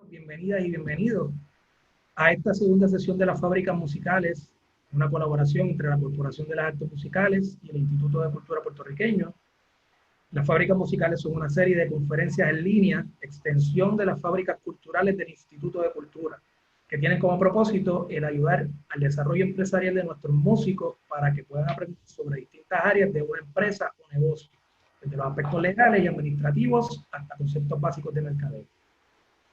Bienvenidas y bienvenidos a esta segunda sesión de las fábricas musicales, una colaboración entre la Corporación de las Artes Musicales y el Instituto de Cultura Puertorriqueño. Las fábricas musicales son una serie de conferencias en línea, extensión de las fábricas culturales del Instituto de Cultura, que tienen como propósito el ayudar al desarrollo empresarial de nuestros músicos para que puedan aprender sobre distintas áreas de una empresa o negocio, desde los aspectos legales y administrativos hasta conceptos básicos de mercadeo.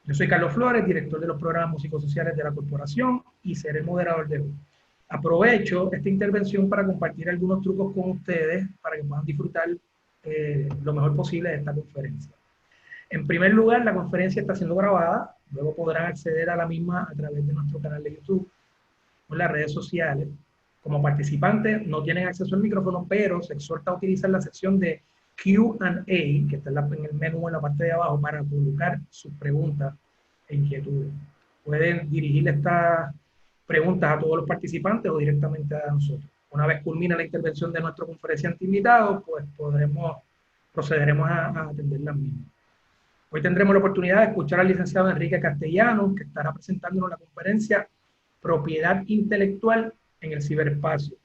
Yo soy Carlos Flores, director de los programas músicos sociales de la corporación y seré el moderador de hoy. Aprovecho esta intervención para compartir algunos trucos con ustedes para que puedan disfrutar lo mejor posible de esta conferencia. En primer lugar, la conferencia está siendo grabada, luego podrán acceder a la misma a través de nuestro canal de YouTube o en las redes sociales. Como participantes no tienen acceso al micrófono, pero se exhorta a utilizar la sección de Q&A, que está en el menú en la parte de abajo, para colocar sus preguntas e inquietudes. Pueden dirigirle estas preguntas a todos los participantes o directamente a nosotros. Una vez culmina la intervención de nuestro conferenciante invitado, pues procederemos a atender las mismas. Hoy tendremos la oportunidad de escuchar al licenciado Enrique Castellanos, que estará presentándonos la conferencia Propiedad Intelectual en el Ciberespacio.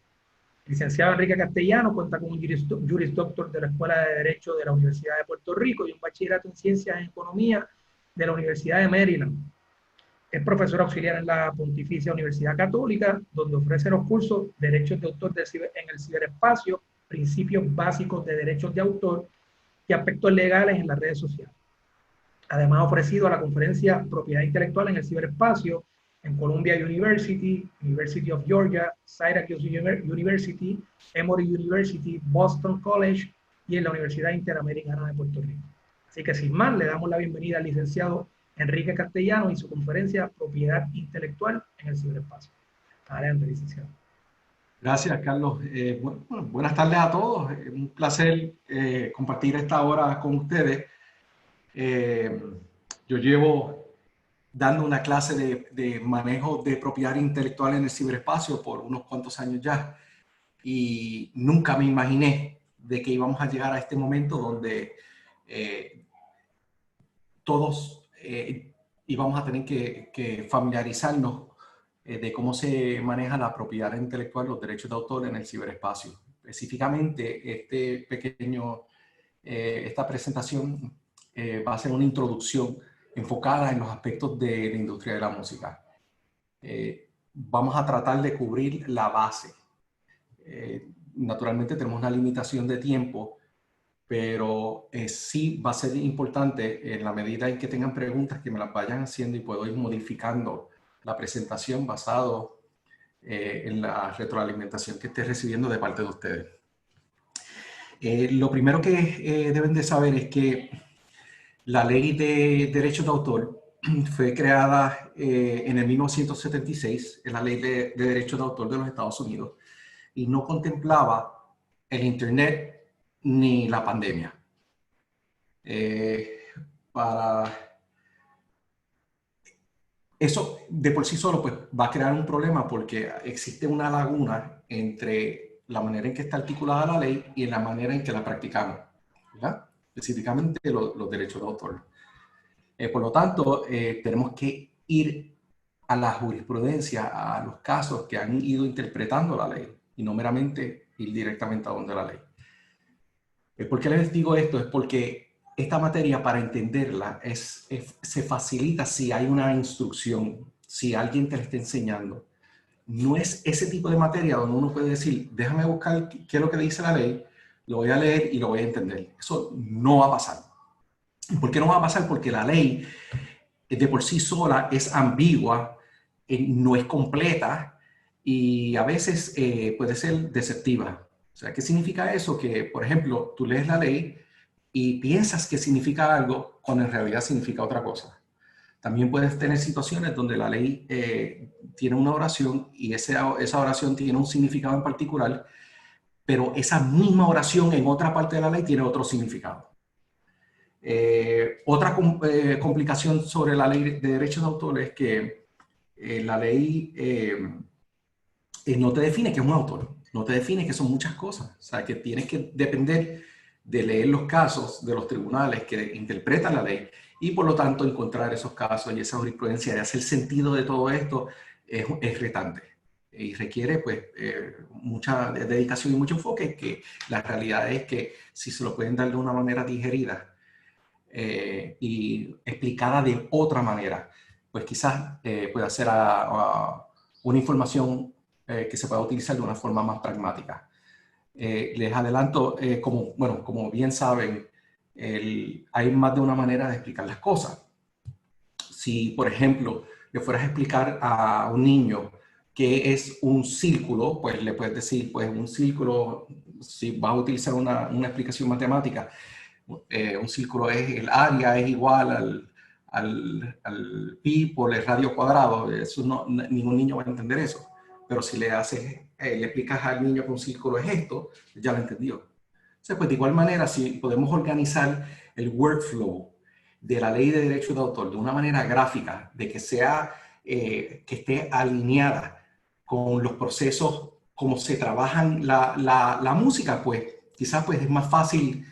El licenciado Enrique Castellanos cuenta con un Juris Doctor de la Escuela de Derecho de la Universidad de Puerto Rico y un bachillerato en Ciencias en Economía de la Universidad de Maryland. Es profesor auxiliar en la Pontificia Universidad Católica, donde ofrece los cursos Derechos de Autor en el Ciberespacio, Principios Básicos de Derechos de Autor y Aspectos Legales en las Redes Sociales. Además, ha ofrecido la conferencia Propiedad Intelectual en el Ciberespacio en Columbia University, University of Georgia, Syracuse University, Emory University, Boston College y en la Universidad Interamericana de Puerto Rico. Así que sin más, le damos la bienvenida al licenciado Enrique Castellanos y su conferencia Propiedad Intelectual en el Ciberespacio. Adelante, licenciado. Gracias, Carlos. Buenas tardes a todos. Un placer compartir esta hora con ustedes. Yo llevo dando una clase de manejo de propiedad intelectual en el ciberespacio por unos cuantos años ya, y nunca me imaginé de que íbamos a llegar a este momento donde todos íbamos a tener que familiarizarnos de cómo se maneja la propiedad intelectual, los derechos de autor en el ciberespacio. Específicamente, esta presentación va a ser una introducción enfocada en los aspectos de la industria de la música. Vamos a tratar de cubrir la base. Naturalmente tenemos una limitación de tiempo, pero sí va a ser importante en la medida en que tengan preguntas que me las vayan haciendo y puedo ir modificando la presentación basado en la retroalimentación que esté recibiendo de parte de ustedes. Lo primero que deben de saber es que la Ley de Derechos de Autor fue creada en el 1976, es la Ley de Derechos de Autor de los Estados Unidos, y no contemplaba el Internet ni la pandemia. Eso de por sí solo pues, va a crear un problema porque existe una laguna entre la manera en que está articulada la ley y en la manera en que la practicamos, ¿verdad? Específicamente los derechos de autor. Por lo tanto, tenemos que ir a la jurisprudencia, a los casos que han ido interpretando la ley y no meramente ir directamente a donde la ley. ¿Por qué les digo esto? Es porque esta materia, para entenderla, se facilita si hay una instrucción, si alguien te la está enseñando. No es ese tipo de materia donde uno puede decir, déjame buscar qué es lo que dice la ley, lo voy a leer y lo voy a entender. Eso no va a pasar. ¿Por qué no va a pasar? Porque la ley de por sí sola es ambigua, no es completa y a veces puede ser deceptiva. O sea, ¿qué significa eso? Que, por ejemplo, tú lees la ley y piensas que significa algo cuando en realidad significa otra cosa. También puedes tener situaciones donde la ley tiene una oración y esa oración tiene un significado en particular, pero esa misma oración en otra parte de la ley tiene otro significado. Otra complicación sobre la ley de derechos de autor es que la ley no te define qué es un autor, no te define que son muchas cosas. O sea, que tienes que depender de leer los casos de los tribunales que interpretan la ley Y por lo tanto, encontrar esos casos y esa jurisprudencia de hacer sentido de todo esto es retante y requiere pues mucha dedicación y mucho enfoque, que la realidad es que si se lo pueden dar de una manera digerida y explicada de otra manera, pues quizás pueda ser una información que se pueda utilizar de una forma más pragmática. Les adelanto, como bien saben, hay más de una manera de explicar las cosas. Si, por ejemplo, le fueras a explicar a un niño qué es un círculo, pues le puedes decir, pues un círculo, si vas a utilizar una explicación matemática, un círculo es el área es igual al pi por el radio cuadrado. Eso ningún niño va a entender eso. Pero si le explicas al niño que un círculo es esto, ya lo entendió. Entonces, pues de igual manera, si podemos organizar el workflow de la ley de derechos de autor de una manera gráfica, de que sea, que esté alineada con los procesos, como se trabajan la música, pues quizás pues es más fácil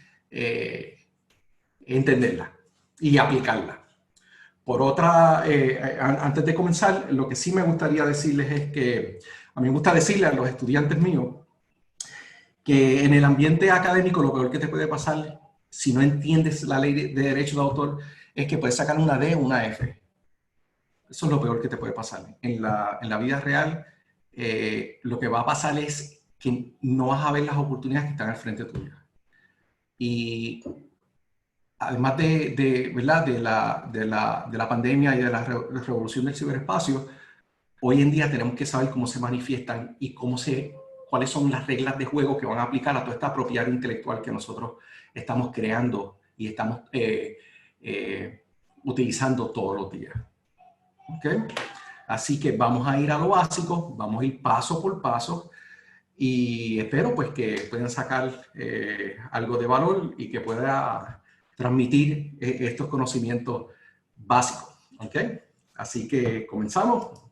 entenderla y aplicarla. Por otra, antes de comenzar, lo que sí me gustaría decirles es que a mí me gusta decirle a los estudiantes míos que en el ambiente académico lo peor que te puede pasar si no entiendes la ley de derechos de autor es que puedes sacar una D o una F. Eso es lo peor que te puede pasar. En la vida real, lo que va a pasar es que no vas a ver las oportunidades que están al frente tuyo. Y además ¿verdad? de la pandemia y de la revolución del ciberespacio, hoy en día tenemos que saber cómo se manifiestan y cuáles son las reglas de juego que van a aplicar a toda esta propiedad intelectual que nosotros estamos creando y estamos utilizando todos los días. ¿Okay? Así que vamos a ir a lo básico, vamos a ir paso por paso y espero pues que puedan sacar algo de valor y que pueda transmitir estos conocimientos básicos. ¿Okay? Así que comenzamos.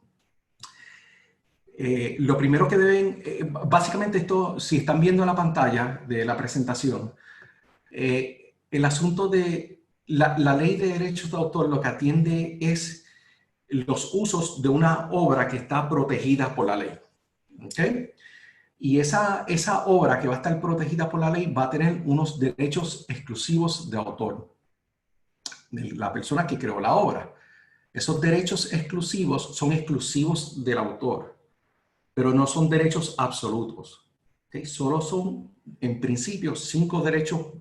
Lo primero que deben, básicamente esto, si están viendo la pantalla de la presentación, el asunto de la ley de derechos de autor lo que atiende es los usos de una obra que está protegida por la ley. ¿Okay? Y esa obra que va a estar protegida por la ley va a tener unos derechos exclusivos de autor, de la persona que creó la obra. Esos derechos exclusivos son exclusivos del autor, pero no son derechos absolutos. ¿Okay? Solo son, en principio, 5 derechos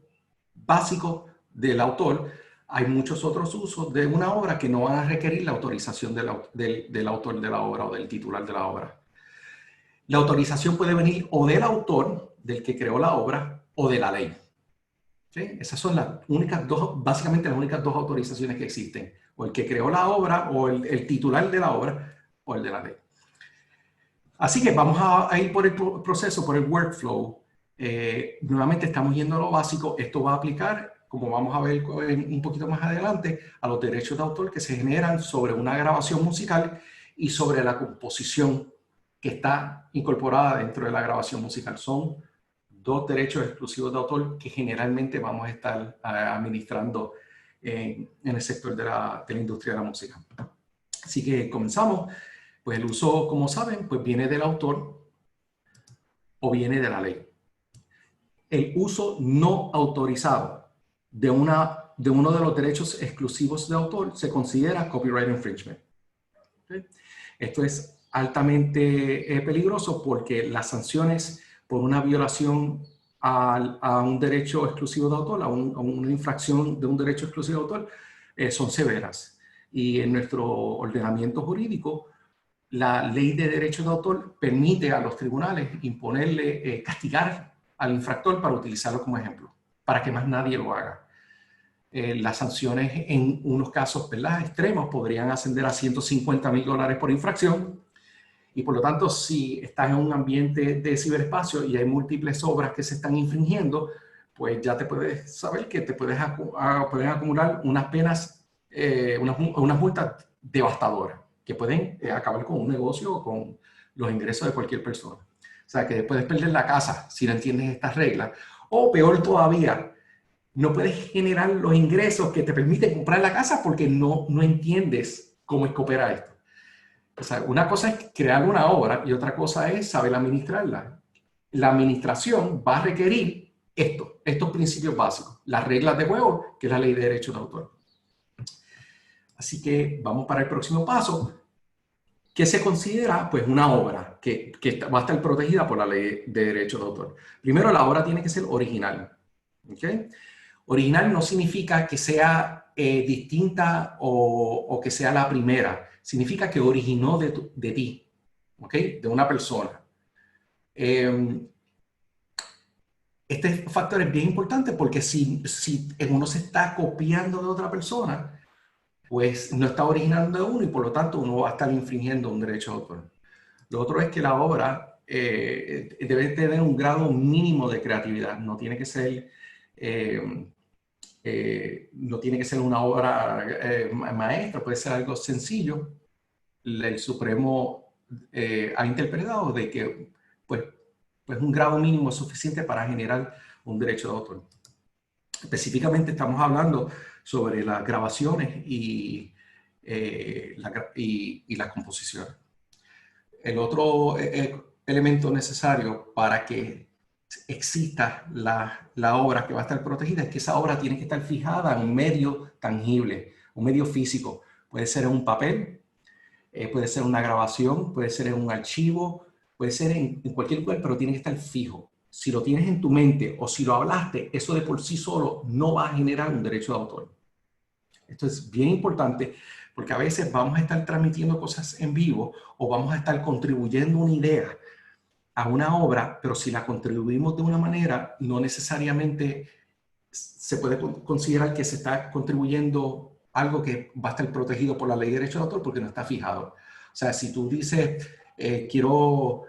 básicos del autor. Hay muchos otros usos de una obra que no van a requerir la autorización del autor de la obra o del titular de la obra. La autorización puede venir o del autor, del que creó la obra, o de la ley. ¿Sí? Esas son las únicas básicamente las únicas 2 autorizaciones que existen. O el que creó la obra, o el titular de la obra, o el de la ley. Así que vamos a ir por el proceso, por el workflow. Nuevamente estamos yendo a lo básico. Esto va a aplicar, como vamos a ver un poquito más adelante, a los derechos de autor que se generan sobre una grabación musical y sobre la composición que está incorporada dentro de la grabación musical. Son 2 derechos exclusivos de autor que generalmente vamos a estar administrando en el sector de la industria de la música. Así que comenzamos. Pues el uso, como saben, pues viene del autor o viene de la ley. El uso no autorizado de uno de los derechos exclusivos de autor se considera copyright infringement. ¿Okay? Esto es altamente peligroso porque las sanciones por una violación a un derecho exclusivo de autor, a una infracción de un derecho exclusivo de autor, son severas. Y en nuestro ordenamiento jurídico, la ley de derechos de autor permite a los tribunales imponerle, castigar al infractor para utilizarlo como ejemplo, para que más nadie lo haga. Las sanciones en unos casos, ¿verdad?, extremos podrían ascender a $150,000 por infracción y por lo tanto si estás en un ambiente de ciberespacio y hay múltiples obras que se están infringiendo, pues ya te puedes saber que te pueden acumular unas penas, unas multas devastadoras que pueden acabar con un negocio o con los ingresos de cualquier persona. O sea, que puedes perder la casa si no entiendes estas reglas. O peor todavía, no puedes generar los ingresos que te permiten comprar la casa porque no entiendes cómo es que opera esto. O sea, una cosa es crear una obra y otra cosa es saber administrarla. La administración va a requerir estos principios básicos, las reglas de juego, que es la ley de derechos de autor. Así que vamos para el próximo paso. ¿Qué se considera? Pues una obra que va a estar protegida por la ley de derechos de autor. Primero, la obra tiene que ser original. ¿Okay? Original no significa que sea distinta o que sea la primera. Significa que originó de ti, ¿okay? De una persona. Este factor es bien importante porque si uno se está copiando de otra persona, pues no está originando de uno y por lo tanto uno va a estar infringiendo un derecho de autor. Lo otro es que la obra debe tener un grado mínimo de creatividad. No tiene que ser, no tiene que ser una obra maestra, puede ser algo sencillo. El Supremo ha interpretado de que pues un grado mínimo es suficiente para generar un derecho de autor. Específicamente estamos hablando sobre las grabaciones y las composiciones. El otro elemento necesario para que exista la obra que va a estar protegida es que esa obra tiene que estar fijada en un medio tangible, un medio físico. Puede ser en un papel, puede ser una grabación, puede ser en un archivo, puede ser en cualquier lugar, pero tiene que estar fijo. Si lo tienes en tu mente o si lo hablaste, eso de por sí solo no va a generar un derecho de autor. Esto es bien importante porque a veces vamos a estar transmitiendo cosas en vivo o vamos a estar contribuyendo una idea a una obra, pero si la contribuimos de una manera, no necesariamente se puede considerar que se está contribuyendo algo que va a estar protegido por la ley de derechos de autor porque no está fijado. O sea, si tú dices, quiero...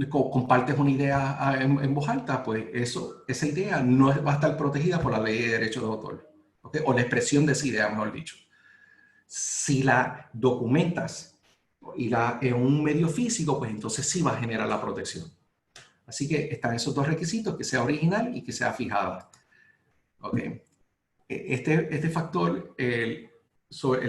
compartes una idea en voz alta, pues esa idea no va a estar protegida por la ley de derechos de autor, ¿okay? O la expresión de esa idea, mejor dicho. Si la documentas en un medio físico, pues entonces sí va a generar la protección. Así que están esos dos requisitos, que sea original y que sea fijada. ¿Okay? Este factor, el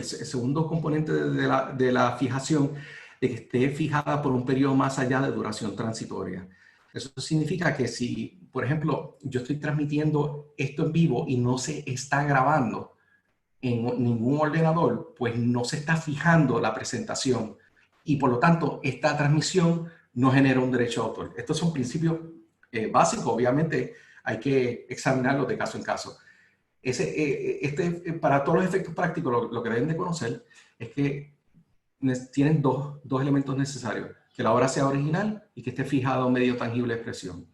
segundo componente de la fijación, de que esté fijada por un periodo más allá de duración transitoria. Eso significa que si, por ejemplo, yo estoy transmitiendo esto en vivo y no se está grabando en ningún ordenador, pues no se está fijando la presentación y por lo tanto esta transmisión no genera un derecho de autor. Estos son principios básicos, obviamente hay que examinarlos de caso en caso. Para todos los efectos prácticos, lo que deben de conocer es que tienen dos elementos necesarios, que la obra sea original y que esté fijado en medio tangible de expresión.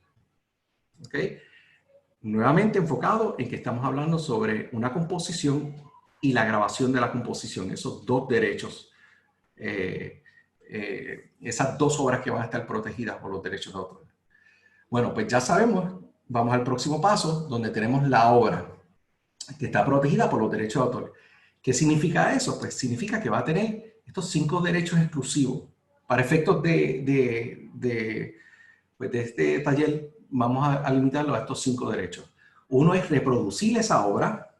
¿Okay? Nuevamente enfocado en que estamos hablando sobre una composición y la grabación de la composición, esos dos derechos, esas dos obras que van a estar protegidas por los derechos de autor. Bueno, pues ya sabemos, vamos al próximo paso, donde tenemos la obra que está protegida por los derechos de autor. ¿Qué significa eso? Pues significa que va a tener estos 5 derechos exclusivos. Para efectos de este taller, vamos a limitarlo a estos 5 derechos. Uno es reproducir esa obra,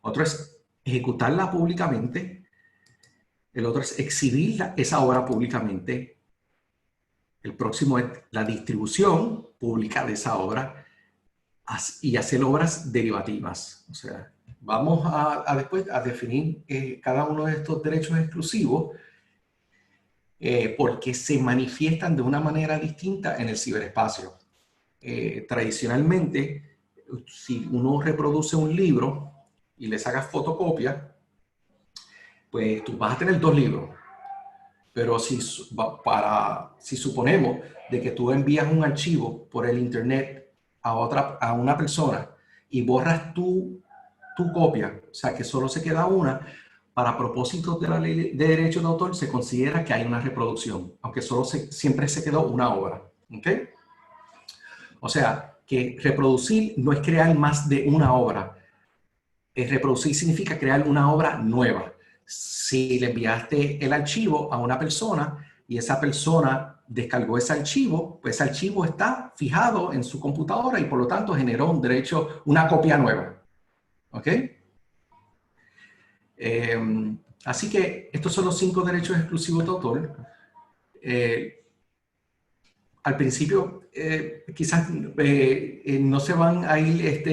otro es ejecutarla públicamente, el otro es exhibir esa obra públicamente, el próximo es la distribución pública de esa obra y hacer obras derivativas. O sea, vamos después a definir cada uno de estos derechos exclusivos porque se manifiestan de una manera distinta en el ciberespacio. Tradicionalmente, si uno reproduce un libro y le sacas fotocopia, pues tú vas a tener 2 libros. Pero si suponemos de que tú envías un archivo por el internet a una persona y borras tu copia, o sea que solo se queda una, para propósitos de la ley de derechos de autor se considera que hay una reproducción, aunque siempre se quedó una obra. ¿Okay? O sea, que reproducir no es crear más de una obra. Reproducir significa crear una obra nueva. Si le enviaste el archivo a una persona y esa persona descargó ese archivo, pues ese archivo está fijado en su computadora y por lo tanto generó un derecho, una copia nueva. ¿Ok? Así que estos son los 5 derechos exclusivos de autor. Al principio quizás no se van a ir, esto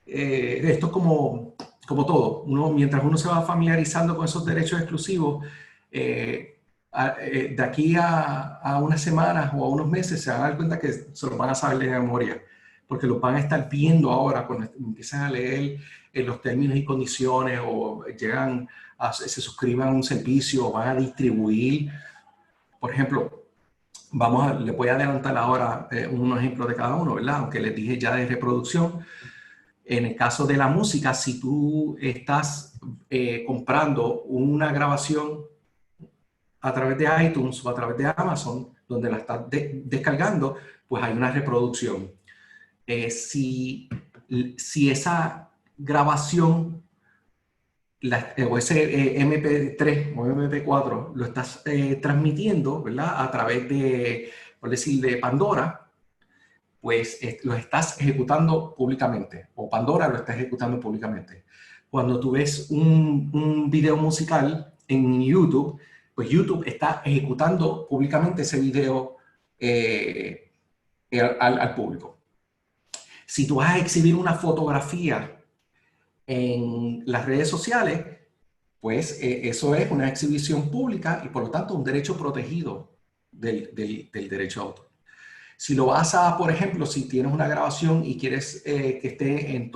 es como todo. Mientras uno se va familiarizando con esos derechos exclusivos, de aquí a unas semanas o a unos meses se van a dar cuenta que se los van a saber de memoria, porque los van a estar viendo ahora cuando empiezan a leer los términos y condiciones o se suscriban a un servicio o van a distribuir. Por ejemplo, les voy a adelantar ahora un ejemplo de cada uno, ¿verdad? Aunque les dije ya de reproducción. En el caso de la música, si tú estás comprando una grabación a través de iTunes o a través de Amazon, donde la estás descargando, pues hay una reproducción. Si esa grabación o ese MP3 o MP4 lo estás transmitiendo, ¿verdad? A través de, por decir, de Pandora, pues lo estás ejecutando públicamente, o Pandora lo está ejecutando públicamente. Cuando tú ves un video musical en YouTube, pues YouTube está ejecutando públicamente ese video al público. Si tú vas a exhibir una fotografía en las redes sociales, pues eso es una exhibición pública y por lo tanto un derecho protegido del derecho de autor. Si lo vas a, por ejemplo, si tienes una grabación y quieres que esté en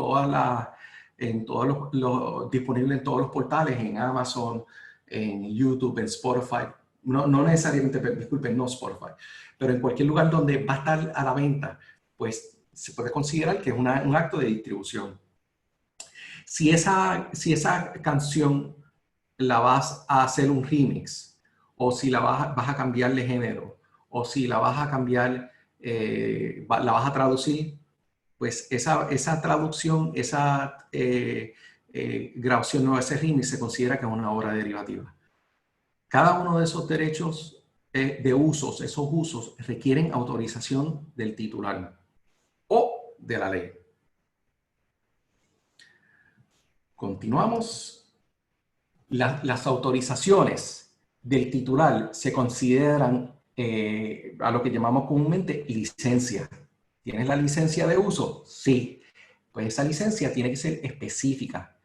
disponible en todos los portales, en Amazon, en YouTube, en Spotify, no necesariamente, disculpen, no Spotify, pero en cualquier lugar donde va a estar a la venta, pues se puede considerar que es un acto de distribución. Si esa canción la vas a hacer un remix, o si la vas a cambiar de género, o si la vas a cambiar, la vas a traducir, pues esa traducción, esa grabación nueva, ese remix se considera que es una obra derivativa. Cada uno de esos derechos de usos, esos usos requieren autorización del titular o de la ley. Continuamos. Las autorizaciones del titular se consideran a lo que llamamos comúnmente licencia. ¿Tienes la licencia de uso? Sí. Pues esa licencia tiene que ser específica.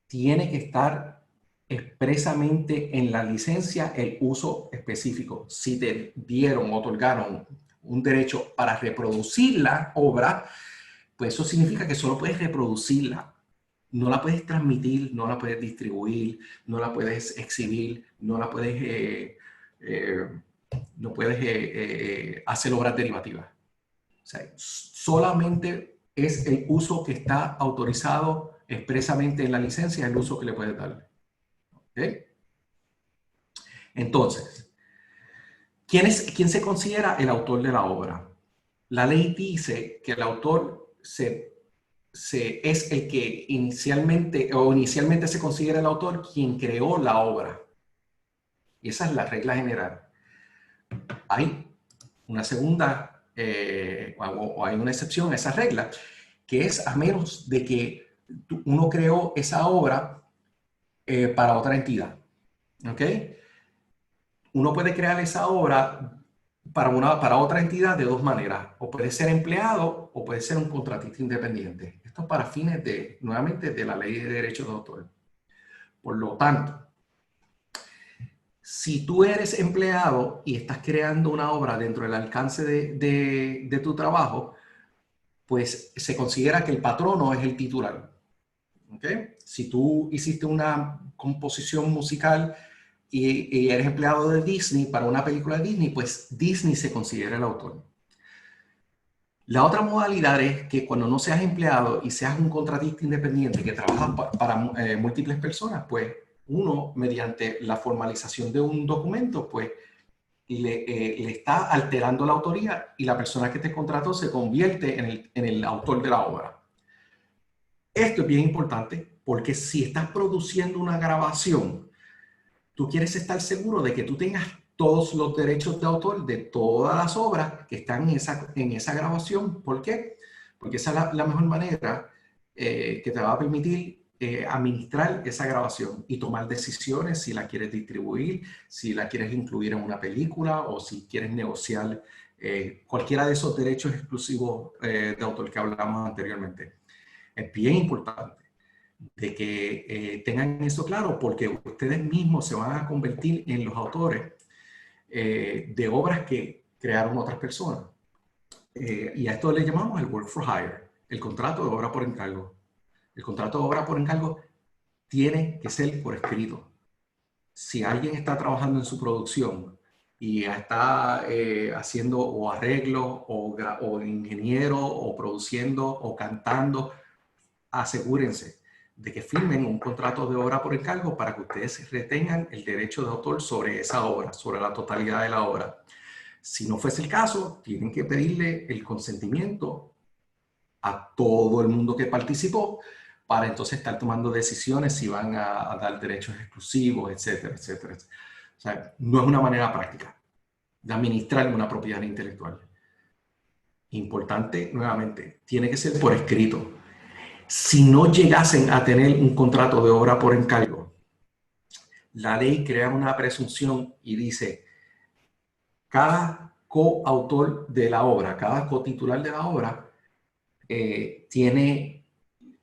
Tiene que estar expresamente en la licencia el uso específico. Si te dieron o otorgaron un derecho para reproducir la obra, pues eso significa que solo puedes reproducirla. No la puedes transmitir, no la puedes distribuir, no la puedes exhibir, no puedes hacer obras derivativas. O sea, solamente es el uso que está autorizado expresamente en la licencia, el uso que le puedes dar. ¿Okay? Entonces, ¿quién se considera el autor de la obra? La ley dice que el autor es el que inicialmente se considera el autor quien creó la obra. Y esa es la regla general. Hay una segunda, o hay una excepción a esa regla, que es a menos de que uno creó esa obra para otra entidad. ¿Ok? Uno puede crear esa obra para otra entidad de dos maneras. O puede ser empleado o puede ser un contratista independiente. Esto es para fines nuevamente, de la ley de derechos de autor. Por lo tanto, si tú eres empleado y estás creando una obra dentro del alcance de tu trabajo, pues se considera que el patrono es el titular. ¿Okay? Si tú hiciste una composición musical y eres empleado de Disney para una película de Disney, pues Disney se considera el autor. La otra modalidad es que cuando no seas empleado y seas un contratista independiente que trabaja para múltiples personas, pues uno, mediante la formalización de un documento, pues le está alterando la autoría y la persona que te contrató se convierte en el autor de la obra. Esto es bien importante porque si estás produciendo una grabación, tú quieres estar seguro de que tú tengas todos los derechos de autor de todas las obras que están en esa grabación. ¿Por qué? Porque esa es la mejor manera que te va a permitir administrar esa grabación y tomar decisiones si la quieres distribuir, si la quieres incluir en una película o si quieres negociar cualquiera de esos derechos exclusivos de autor que hablamos anteriormente. Es bien importante de que tengan eso claro, porque ustedes mismos se van a convertir en los autores de obras que crearon otras personas. Y a esto le llamamos el work for hire, el contrato de obra por encargo. El contrato de obra por encargo tiene que ser por escrito. Si alguien está trabajando en su producción y está haciendo o arreglo o ingeniero o produciendo o cantando, asegúrense de que firmen un contrato de obra por encargo para que ustedes retengan el derecho de autor sobre esa obra, sobre la totalidad de la obra. Si no fuese el caso, tienen que pedirle el consentimiento a todo el mundo que participó para entonces estar tomando decisiones si van a dar derechos exclusivos, etcétera, etcétera. O sea, no es una manera práctica de administrar una propiedad intelectual. Importante, nuevamente, tiene que ser por escrito. Si no llegasen a tener un contrato de obra por encargo, la ley crea una presunción y dice, cada coautor de la obra, cada cotitular de la obra, tiene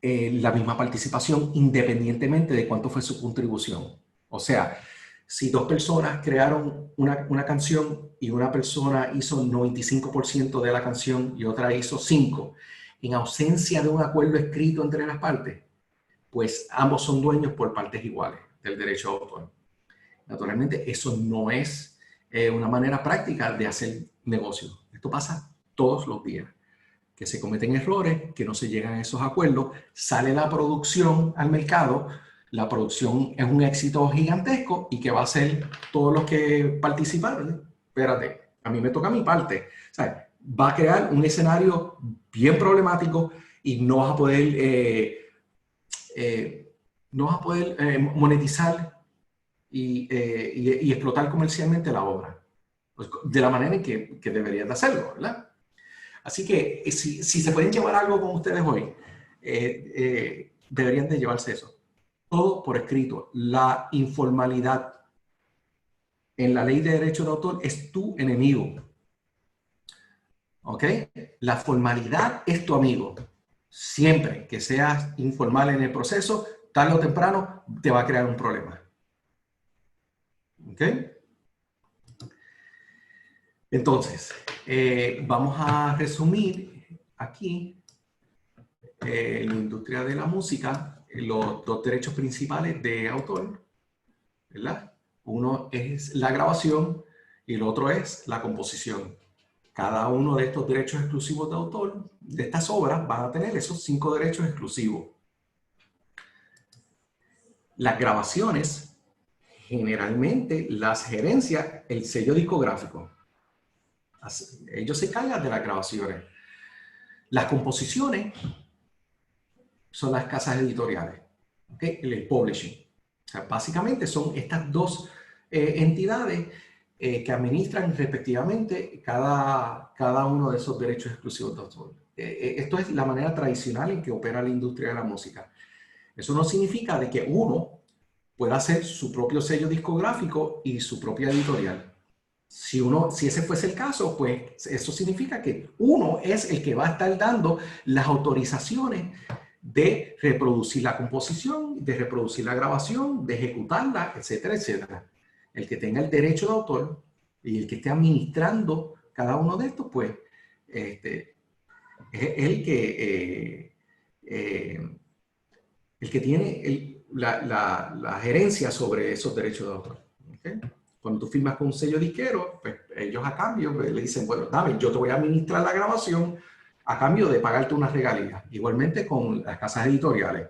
la misma participación independientemente de cuánto fue su contribución. O sea, si dos personas crearon una canción y una persona hizo 95% de la canción y otra hizo 5%, en ausencia de un acuerdo escrito entre las partes, pues ambos son dueños por partes iguales del derecho de autor. Naturalmente, eso no es una manera práctica de hacer negocio. Esto pasa todos los días, que se cometen errores, que no se llegan a esos acuerdos, sale la producción al mercado, la producción es un éxito gigantesco y que va a hacer todos los que participaron. Espérate, a mí me toca mi parte. O sea, va a crear un escenario bien problemático y no vas a poder, monetizar y explotar comercialmente la obra, pues, de la manera en que deberías de hacerlo, ¿verdad? Así que si se pueden llevar algo con ustedes hoy, deberían de llevarse eso. Todo por escrito. La informalidad en la ley de derecho de autor es tu enemigo. ¿Ok? La formalidad es tu amigo. Siempre que seas informal en el proceso, tarde o temprano te va a crear un problema. ¿Ok? Entonces, vamos a resumir aquí en la industria de la música los dos derechos principales de autor, ¿verdad? Uno es la grabación y el otro es la composición. Cada uno de estos derechos exclusivos de autor, de estas obras, van a tener esos 5 derechos exclusivos. Las grabaciones, generalmente las gerencia el sello discográfico. Ellos se encargan de las grabaciones. Las composiciones son las casas editoriales, ¿okay? El publishing. O sea, básicamente son estas dos entidades que administran respectivamente cada uno de esos derechos exclusivos de autor. Esto es la manera tradicional en que opera la industria de la música. Eso no significa de que uno pueda hacer su propio sello discográfico y su propia editorial. Si ese fuese el caso, pues eso significa que uno es el que va a estar dando las autorizaciones de reproducir la composición, de reproducir la grabación, de ejecutarla, etcétera, etcétera. El que tenga el derecho de autor y el que esté administrando cada uno de estos, pues, es el que tiene la gerencia sobre esos derechos de autor. ¿Okay? Cuando tú firmas con un sello disquero, pues ellos a cambio le dicen, bueno, dame, yo te voy a administrar la grabación a cambio de pagarte una regalía. Igualmente con las casas editoriales.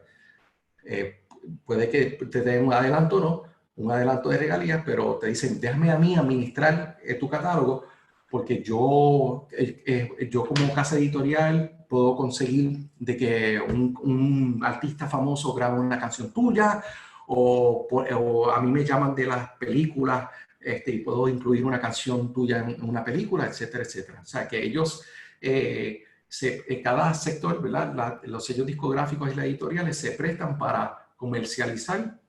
Puede que te den un adelanto o no, un adelanto de regalías, pero te dicen, déjame a mí administrar tu catálogo porque yo como casa editorial puedo conseguir de que un artista famoso grabe una canción tuya o a mí me llaman de las películas y puedo incluir una canción tuya en una película, etcétera, etcétera. O sea, que ellos, cada sector, ¿verdad? Los sellos discográficos y las editoriales se prestan para comercializar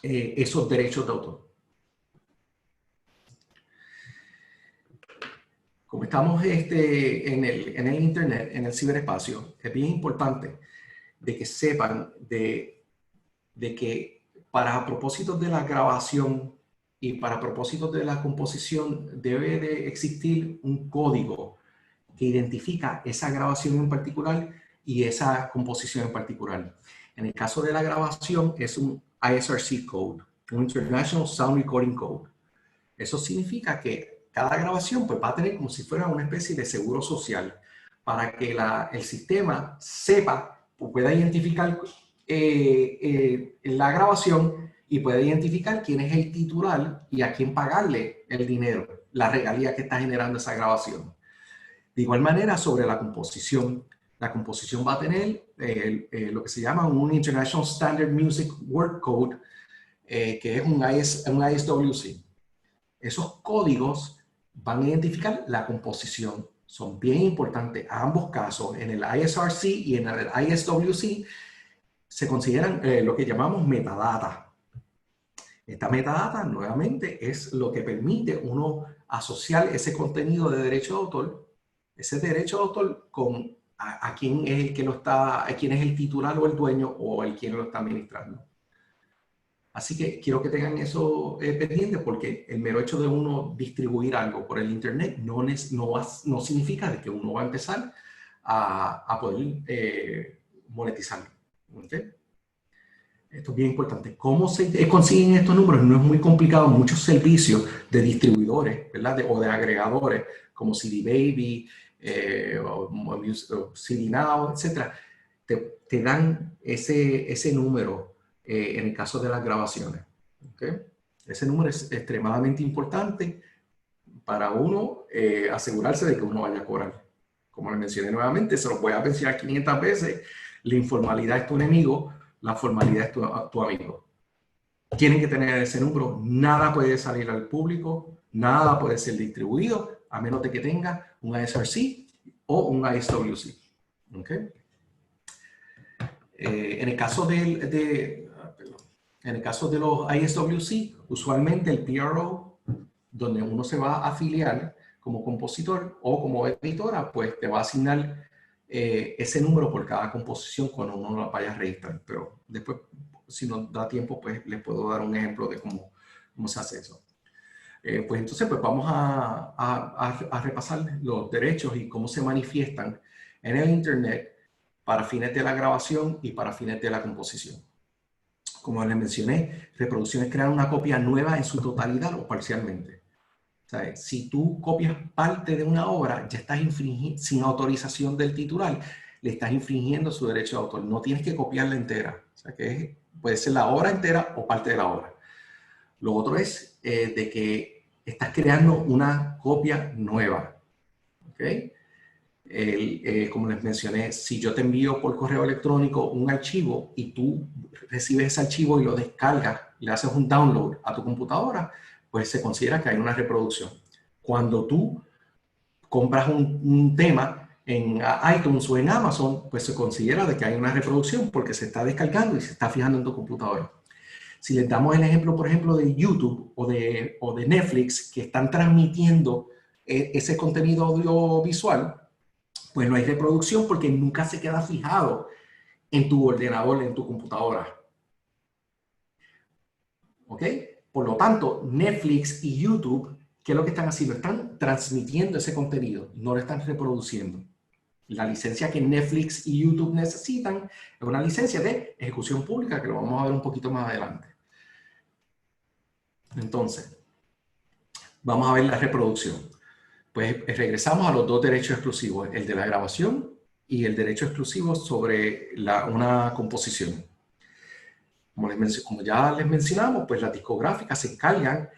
esos derechos de autor. Como estamos en el Internet, en el ciberespacio, es bien importante de que sepan de que para propósitos de la grabación y para propósitos de la composición debe de existir un código que identifica esa grabación en particular y esa composición en particular. En el caso de la grabación es un ISRC code, un International Sound Recording Code. Eso significa que cada grabación pues, va a tener como si fuera una especie de seguro social para que el sistema sepa, pueda identificar la grabación y pueda identificar quién es el titular y a quién pagarle el dinero, la regalía que está generando esa grabación. De igual manera, sobre la composición va a tener lo que se llama un International Standard Music Work Code, que es un ISWC. Esos códigos van a identificar la composición. Son bien importantes. A ambos casos, en el ISRC y en el ISWC, se consideran lo que llamamos metadata. Esta metadata, nuevamente, es lo que permite uno asociar ese contenido de derecho de autor, ese derecho de autor con a quién es el que lo está, a quién es el titular o el dueño o el quien lo está administrando. Así que quiero que tengan eso pendiente porque el mero hecho de uno distribuir algo por el Internet no significa de que uno va a empezar a poder monetizarlo. ¿Okay? Esto es bien importante. ¿Cómo se consiguen estos números? No es muy complicado. Muchos servicios de distribuidores, ¿verdad? O de agregadores, como CD Baby, o CD Now, etc. Te dan ese número en el caso de las grabaciones. ¿Okay? Ese número es extremadamente importante para uno asegurarse de que uno vaya a cobrar. Como les mencioné nuevamente, se los voy a mencionar 500 veces. La informalidad es tu enemigo. La formalidad es tu amigo. Tienen que tener ese número. Nada puede salir al público, nada puede ser distribuido, a menos de que tenga un ISRC o un ISWC. ¿Okay? En el caso de los ISWC, usualmente el PRO, donde uno se va a afiliar como compositor o como editora, pues te va a asignar ese número por cada composición cuando uno la vaya a registrar. Pero después, si nos da tiempo, pues les puedo dar un ejemplo de cómo se hace eso. Pues entonces, pues vamos a repasar los derechos y cómo se manifiestan en el Internet para fines de la grabación y para fines de la composición. Como les mencioné, reproducciones crean una copia nueva en su totalidad o parcialmente. O sea, si tú copias parte de una obra, ya estás infringiendo, sin autorización del titular, le estás infringiendo su derecho de autor. No tienes que copiarla entera. O sea, que puede ser la obra entera o parte de la obra. Lo otro es de que estás creando una copia nueva. ¿Okay? Como les mencioné, si yo te envío por correo electrónico un archivo y tú recibes ese archivo y lo descargas, le haces un download a tu computadora, pues se considera que hay una reproducción. Cuando tú compras un tema en iTunes o en Amazon, pues se considera de que hay una reproducción porque se está descargando y se está fijando en tu computadora. Si les damos el ejemplo, por ejemplo, de YouTube o de Netflix, que están transmitiendo ese contenido audiovisual, pues no hay reproducción porque nunca se queda fijado en tu ordenador, en tu computadora. ¿Ok? Por lo tanto, Netflix y YouTube, ¿qué es lo que están haciendo? Están transmitiendo ese contenido, no lo están reproduciendo. La licencia que Netflix y YouTube necesitan es una licencia de ejecución pública, que lo vamos a ver un poquito más adelante. Entonces, vamos a ver la reproducción. Pues regresamos a los dos derechos exclusivos, el de la grabación y el derecho exclusivo sobre una composición. Como ya les mencionamos, pues las discográficas se encargan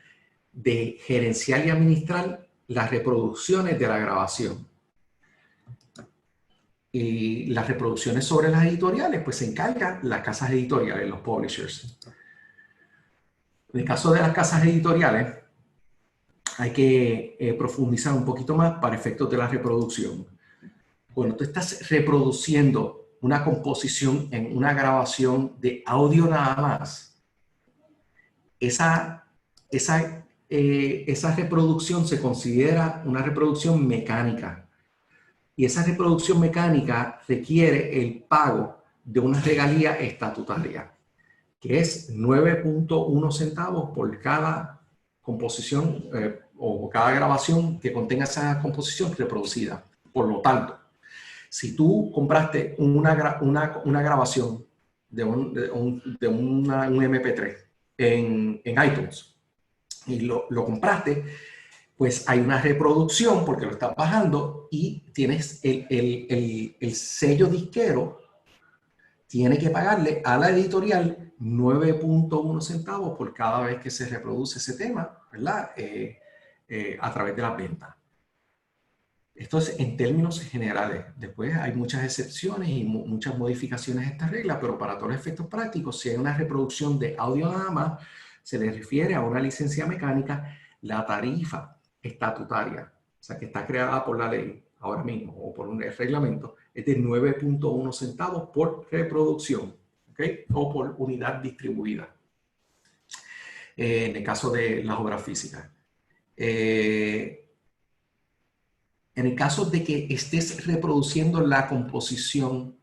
de gerenciar y administrar las reproducciones de la grabación. Y las reproducciones sobre las editoriales, pues se encargan las casas editoriales, los publishers. En el caso de las casas editoriales, hay que profundizar un poquito más para efectos de la reproducción. Cuando tú estás reproduciendo una composición en una grabación de audio nada más, esa reproducción se considera una reproducción mecánica. Y esa reproducción mecánica requiere el pago de una regalía estatutaria, que es 9.1 centavos por cada composición o cada grabación que contenga esa composición reproducida. Por lo tanto, si tú compraste una grabación de un MP3 en iTunes y lo compraste, pues hay una reproducción porque lo estás bajando y tienes el sello disquero, tiene que pagarle a la editorial 9.1 centavos por cada vez que se reproduce ese tema, ¿verdad? A través de las ventas. Esto es en términos generales. Después hay muchas excepciones y muchas modificaciones a esta regla, pero para todos los efectos prácticos, si hay una reproducción de audio nada más, se le refiere a una licencia mecánica. La tarifa estatutaria, o sea, que está creada por la ley ahora mismo o por un reglamento, es de 9.1 centavos por reproducción, ¿ok? O por unidad distribuida, en el caso de las obras físicas. En el caso de que estés reproduciendo la composición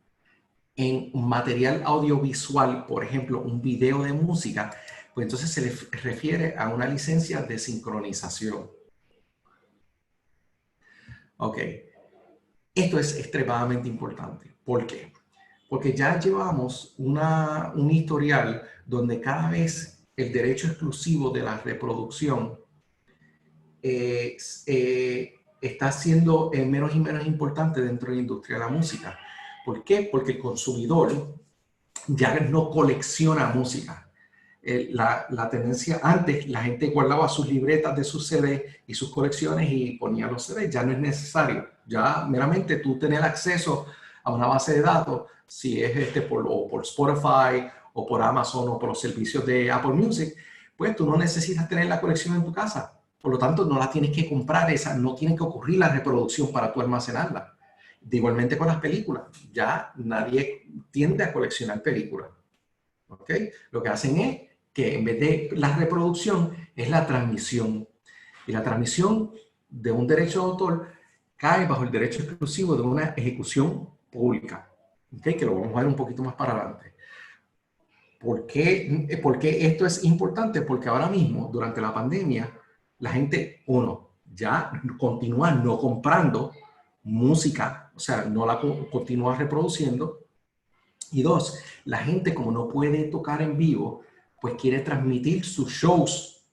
en un material audiovisual, por ejemplo, un video de música, pues entonces se le refiere a una licencia de sincronización. Ok, esto es extremadamente importante. ¿Por qué? Porque ya llevamos un historial donde cada vez el derecho exclusivo de la reproducción está siendo menos y menos importante dentro de la industria de la música. ¿Por qué? Porque el consumidor ya no colecciona música. La tendencia, antes la gente guardaba sus libretas de sus CDs y sus colecciones y ponía los CDs, ya no es necesario. Ya meramente tú tener acceso a una base de datos, si es por Spotify o por Amazon o por los servicios de Apple Music, pues tú no necesitas tener la colección en tu casa. Por lo tanto, no la tienes que comprar, no tiene que ocurrir la reproducción para tú almacenarla. Igualmente con las películas, ya nadie tiende a coleccionar películas. ¿Okay? Lo que hacen es que en vez de la reproducción es la transmisión. Y la transmisión de un derecho de autor cae bajo el derecho exclusivo de una ejecución pública. ¿Okay? Que lo vamos a ver un poquito más para adelante. ¿Por qué esto es importante? Porque ahora mismo, durante la pandemia, la gente, ya continúa no comprando música, o sea, no la continúa reproduciendo. Y dos, la gente como no puede tocar en vivo, pues quiere transmitir sus shows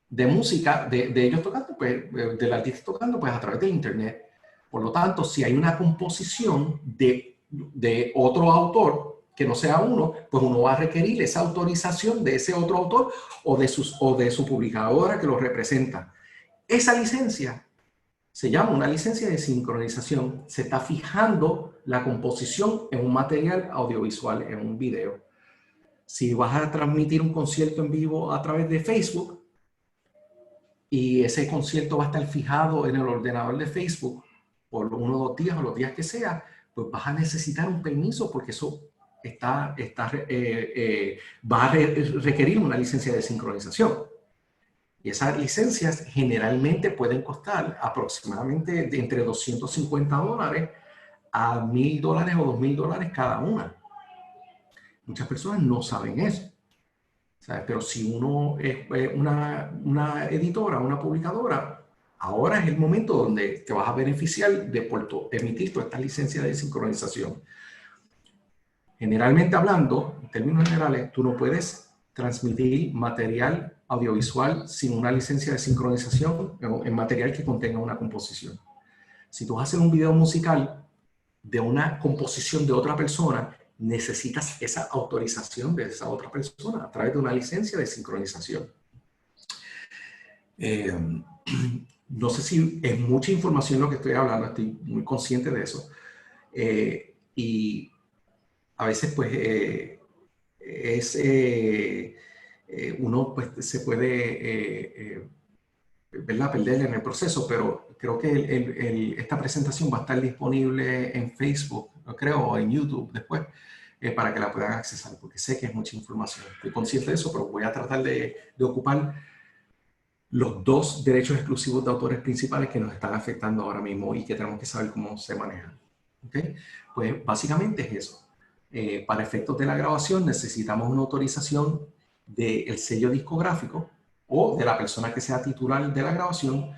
de música, de ellos tocando, pues, del artista tocando, pues a través de internet. Por lo tanto, si hay una composición de otro autor, que no sea uno, pues uno va a requerir esa autorización de ese otro autor o de su publicadora que lo representa. Esa licencia se llama una licencia de sincronización. Se está fijando la composición en un material audiovisual, en un video. Si vas a transmitir un concierto en vivo a través de Facebook y ese concierto va a estar fijado en el ordenador de Facebook por 1 o 2 días o los días que sea, pues vas a necesitar un permiso porque eso va a requerir una licencia de sincronización. Y esas licencias generalmente pueden costar aproximadamente de entre $250 a $1,000 o $2,000 cada una. Muchas personas no saben eso, ¿sabes? Pero si uno es una editora, una publicadora, ahora es el momento donde te vas a beneficiar de emitir toda esta licencia de sincronización. Generalmente hablando, en términos generales, tú no puedes transmitir material audiovisual sin una licencia de sincronización en material que contenga una composición. Si tú vas a hacer un video musical de una composición de otra persona, necesitas esa autorización de esa otra persona a través de una licencia de sincronización. No sé si es mucha información lo que estoy hablando, estoy muy consciente de eso. Y a veces pues uno pues, se puede ¿verdad? Perder en el proceso, pero creo que esta presentación va a estar disponible en Facebook, no creo, o en YouTube después, para que la puedan accesar, porque sé que es mucha información. Estoy consciente de eso, pero voy a tratar de ocupar los dos derechos exclusivos de autores principales que nos están afectando ahora mismo y que tenemos que saber cómo se manejan. ¿Okay? Pues básicamente es eso. Para efectos de la grabación necesitamos una autorización del sello discográfico o de la persona que sea titular de la grabación,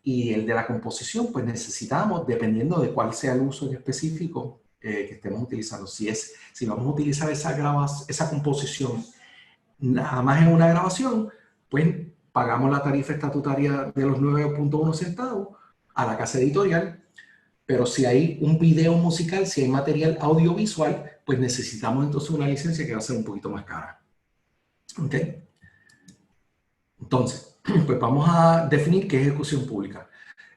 y el de la composición, pues necesitamos, dependiendo de cuál sea el uso en específico que estemos utilizando. Si vamos a utilizar esa composición nada más en una grabación, pues pagamos la tarifa estatutaria de los 9.1 centavos a la casa editorial. Pero si hay un video musical, si hay material audiovisual, pues necesitamos entonces una licencia que va a ser un poquito más cara. ¿Ok? Entonces, pues vamos a definir qué es ejecución pública.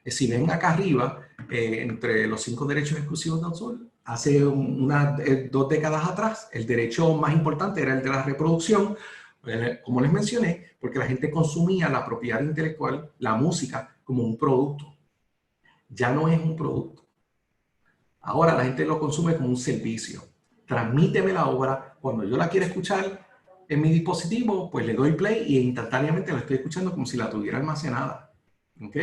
Si ven acá arriba, entre los 5 derechos exclusivos de autor, hace 2 décadas atrás, el derecho más importante era el de la reproducción, como les mencioné, porque la gente consumía la propiedad intelectual, la música, como un producto. Ya no es un producto. Ahora la gente lo consume como un servicio. Transmíteme la obra, cuando yo la quiera escuchar en mi dispositivo, pues le doy play y instantáneamente la estoy escuchando como si la tuviera almacenada. ¿Ok?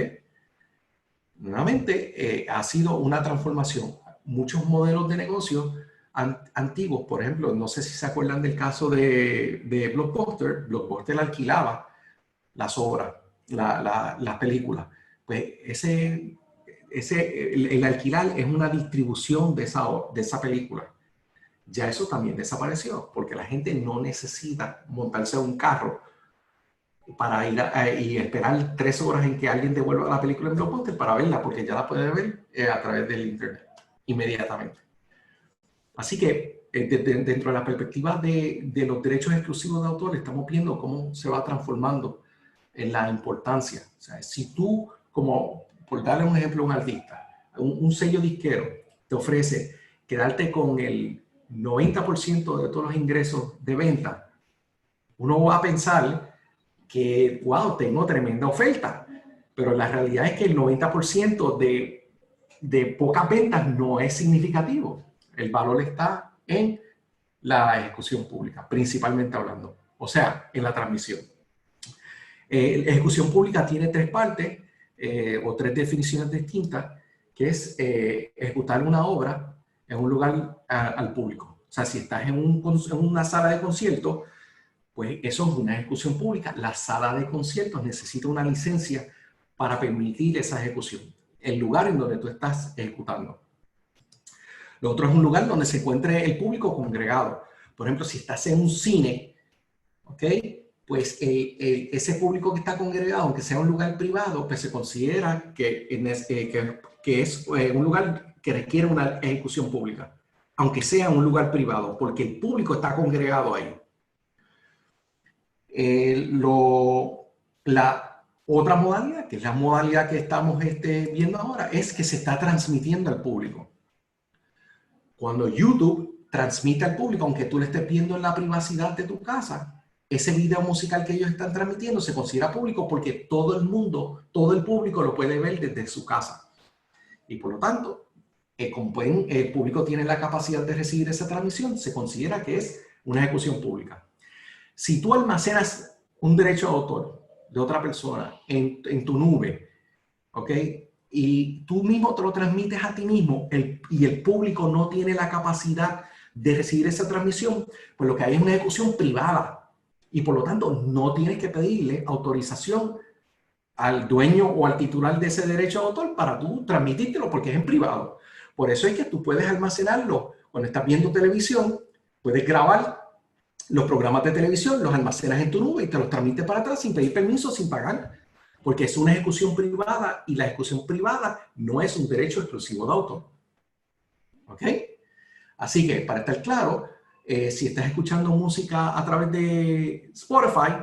Nuevamente, ha sido una transformación. Muchos modelos de negocio antiguos, por ejemplo, no sé si se acuerdan del caso de Blockbuster. Blockbuster alquilaba las obras, las películas. Pues el alquilar es una distribución de esa película. Ya eso también desapareció, porque la gente no necesita montarse a un carro para ir y esperar 3 horas en que alguien devuelva la película en Blockbuster para verla, porque ya la puede ver a través del internet inmediatamente. Así que dentro de la perspectiva de los derechos exclusivos de autor, estamos viendo cómo se va transformando en la importancia. O sea, si tú, como por darle un ejemplo a un artista, un sello disquero te ofrece quedarte con el 90% de todos los ingresos de venta, uno va a pensar que, wow, tengo tremenda oferta, pero la realidad es que el 90% de pocas ventas no es significativo. El valor está en la ejecución pública, principalmente hablando, o sea, en la transmisión. La ejecución pública tiene 3 partes o 3 definiciones distintas, que es ejecutar una obra en un lugar al público. O sea, si estás en una sala de conciertos, pues eso es una ejecución pública. La sala de conciertos necesita una licencia para permitir esa ejecución. El lugar en donde tú estás ejecutando. Lo otro es un lugar donde se encuentre el público congregado. Por ejemplo, si estás en un cine, ¿ok? Pues ese público que está congregado, aunque sea un lugar privado, pues se considera que es un lugar que requiere una ejecución pública, aunque sea un lugar privado, porque el público está congregado ahí. La otra modalidad, que es la modalidad que estamos viendo ahora, es que se está transmitiendo al público. Cuando YouTube transmite al público, aunque tú lo estés viendo en la privacidad de tu casa, ese video musical que ellos están transmitiendo se considera público porque todo el mundo, todo el público lo puede ver desde su casa. Y por lo tanto, como el público tiene la capacidad de recibir esa transmisión, se considera que es una ejecución pública. Si tú almacenas un derecho de autor de otra persona en tu nube, ¿ok? Y tú mismo te lo transmites a ti mismo y el público no tiene la capacidad de recibir esa transmisión, pues lo que hay es una ejecución privada. Y por lo tanto, no tienes que pedirle autorización al dueño o al titular de ese derecho de autor para tú transmitírtelo, porque es en privado. Por eso es que tú puedes almacenarlo cuando estás viendo televisión, puedes grabar los programas de televisión, los almacenas en tu nube y te los transmites para atrás sin pedir permiso, sin pagar, porque es una ejecución privada y la ejecución privada no es un derecho exclusivo de autor. ¿Ok? Así que, para estar claro, si estás escuchando música a través de Spotify,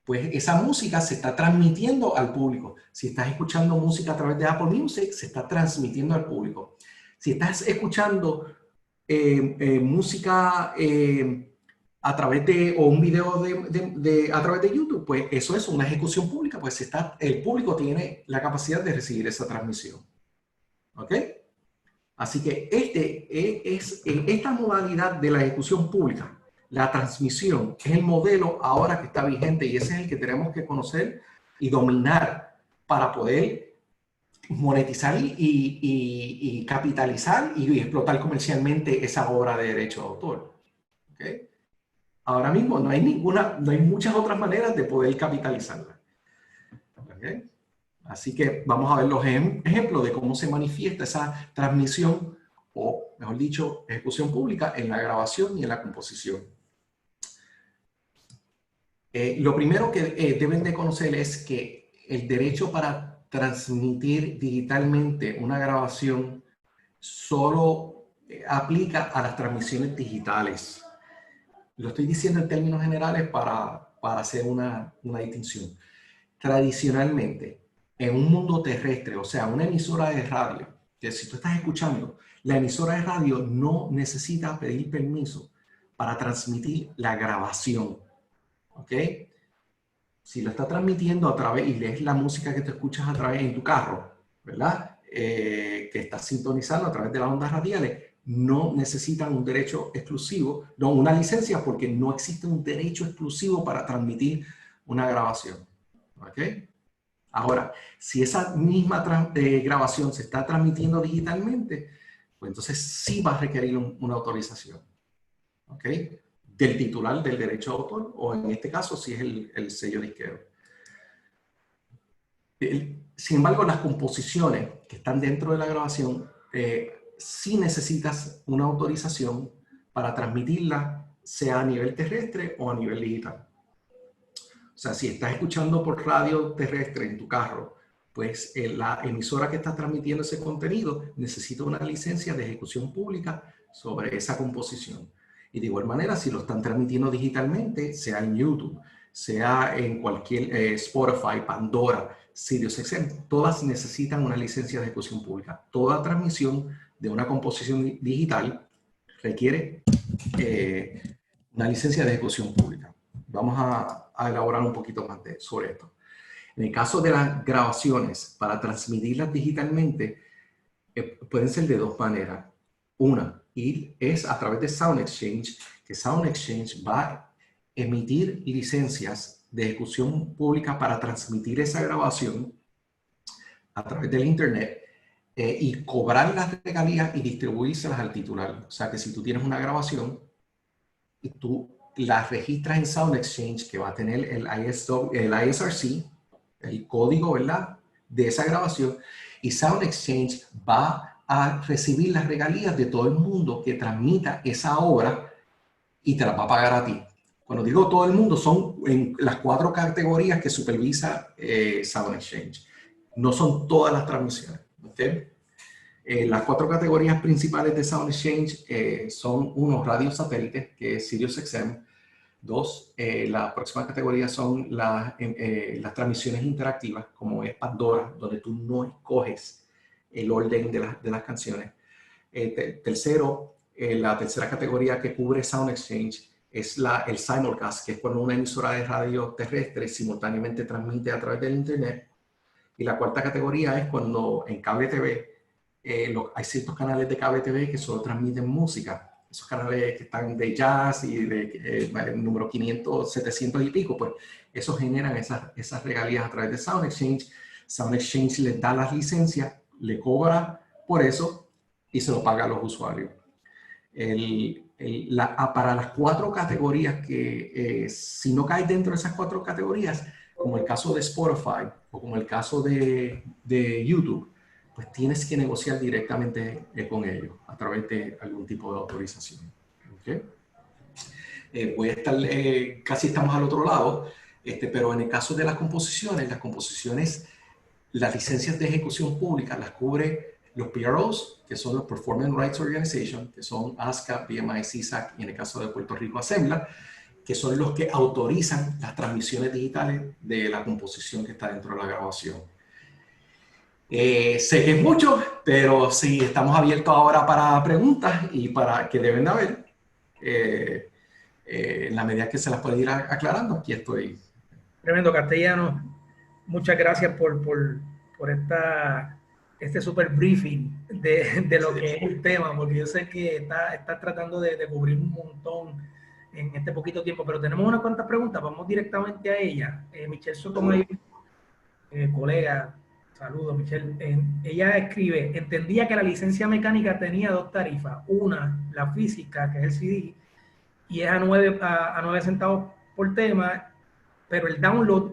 pues esa música se está transmitiendo al público. Si estás escuchando música a través de Apple Music, se está transmitiendo al público. Si estás escuchando música a través de, o un video a través de YouTube, pues eso es una ejecución pública, pues el público tiene la capacidad de recibir esa transmisión. ¿Ok? Así que esta modalidad de la ejecución pública, la transmisión, es el modelo ahora que está vigente y ese es el que tenemos que conocer y dominar para poder monetizar y capitalizar y explotar comercialmente esa obra de derecho de autor. ¿Okay? Ahora mismo no hay muchas otras maneras de poder capitalizarla. ¿Okay? Así que vamos a ver los ejemplos de cómo se manifiesta esa transmisión o, mejor dicho, ejecución pública en la grabación y en la composición. Lo primero que deben de conocer es que el derecho para transmitir digitalmente una grabación solo aplica a las transmisiones digitales. Lo estoy diciendo en términos generales para hacer una distinción. Tradicionalmente, en un mundo terrestre, o sea, una emisora de radio, que si tú estás escuchando, la emisora de radio no necesita pedir permiso para transmitir la grabación. ¿Ok? Si lo está transmitiendo a través, y lees la música que te escuchas a través en tu carro, ¿verdad? Que estás sintonizando a través de las ondas radiales, no necesitan un derecho exclusivo, no una licencia, porque no existe un derecho exclusivo para transmitir una grabación. ¿Ok? Ahora, si esa misma grabación se está transmitiendo digitalmente, pues entonces sí va a requerir una autorización. ¿Ok? Del titular del derecho de autor, o en este caso, si es el sello disquero. Sin embargo, las composiciones que están dentro de la grabación, sí necesitas una autorización para transmitirla, sea a nivel terrestre o a nivel digital. O sea, si estás escuchando por radio terrestre en tu carro, pues la emisora que está transmitiendo ese contenido necesita una licencia de ejecución pública sobre esa composición. Y de igual manera, si lo están transmitiendo digitalmente, sea en YouTube, sea en cualquier Spotify, Pandora, SiriusXM, todas necesitan una licencia de ejecución pública. Toda transmisión de una composición digital requiere una licencia de ejecución pública. Vamos a elaborar un poquito más sobre esto. En el caso de las grabaciones, para transmitirlas digitalmente, pueden ser de dos maneras. Una, es a través de Sound Exchange, que Sound Exchange va a emitir licencias de ejecución pública para transmitir esa grabación a través del Internet y cobrar las regalías y distribuírselas al titular. O sea que si tú tienes una grabación y tú la registras en Sound Exchange, que va a tener el ISRC, el código, ¿verdad?, de esa grabación, y Sound Exchange va a recibir las regalías de todo el mundo que transmita esa obra y te las va a pagar a ti. Cuando digo todo el mundo, son en las 4 categorías que supervisa Sound Exchange. No son todas las transmisiones. ¿Okay? Las 4 categorías principales de Sound Exchange son unos radios satélites, que es SiriusXM. 2, la próxima categoría son las transmisiones interactivas, como es Pandora, donde tú no escoges el orden de las canciones. Tercero, la tercera categoría que cubre Sound Exchange es el simulcast, que es cuando una emisora de radio terrestre simultáneamente transmite a través del Internet. Y la cuarta categoría es cuando en cable TV, hay ciertos canales de cable TV que solo transmiten música. Esos canales que están de jazz y de número 500, 700 y pico, pues esos generan esas regalías a través de Sound Exchange. Sound Exchange les da las licencias, le cobra por eso y se lo paga a los usuarios. Para las 4 categorías que si no caes dentro de esas 4 categorías, como el caso de Spotify o como el caso de YouTube, pues tienes que negociar directamente con ellos a través de algún tipo de autorización. ¿Okay? Voy a estar, casi estamos al otro lado, pero en el caso de las composiciones, las licencias de ejecución pública las cubre los PROs, que son los Performance Rights Organization, que son ASCA, BMI, CSAC y en el caso de Puerto Rico Assembla, que son los que autorizan las transmisiones digitales de la composición que está dentro de la grabación. Sé que es mucho, pero sí, estamos abiertos ahora para preguntas y para que deben de haber. en la medida que se las puede ir aclarando, aquí estoy. Tremendo, Castellano. Muchas gracias por este super briefing de lo que es el tema, porque yo sé que está tratando de cubrir un montón en este poquito tiempo, pero tenemos unas cuantas preguntas, vamos directamente a ella. Michelle Sotomayor, colega, saludos Michelle, ella escribe, entendía que la licencia mecánica tenía dos tarifas, una, la física, que es el CD, y es a 9 centavos por tema, pero el download,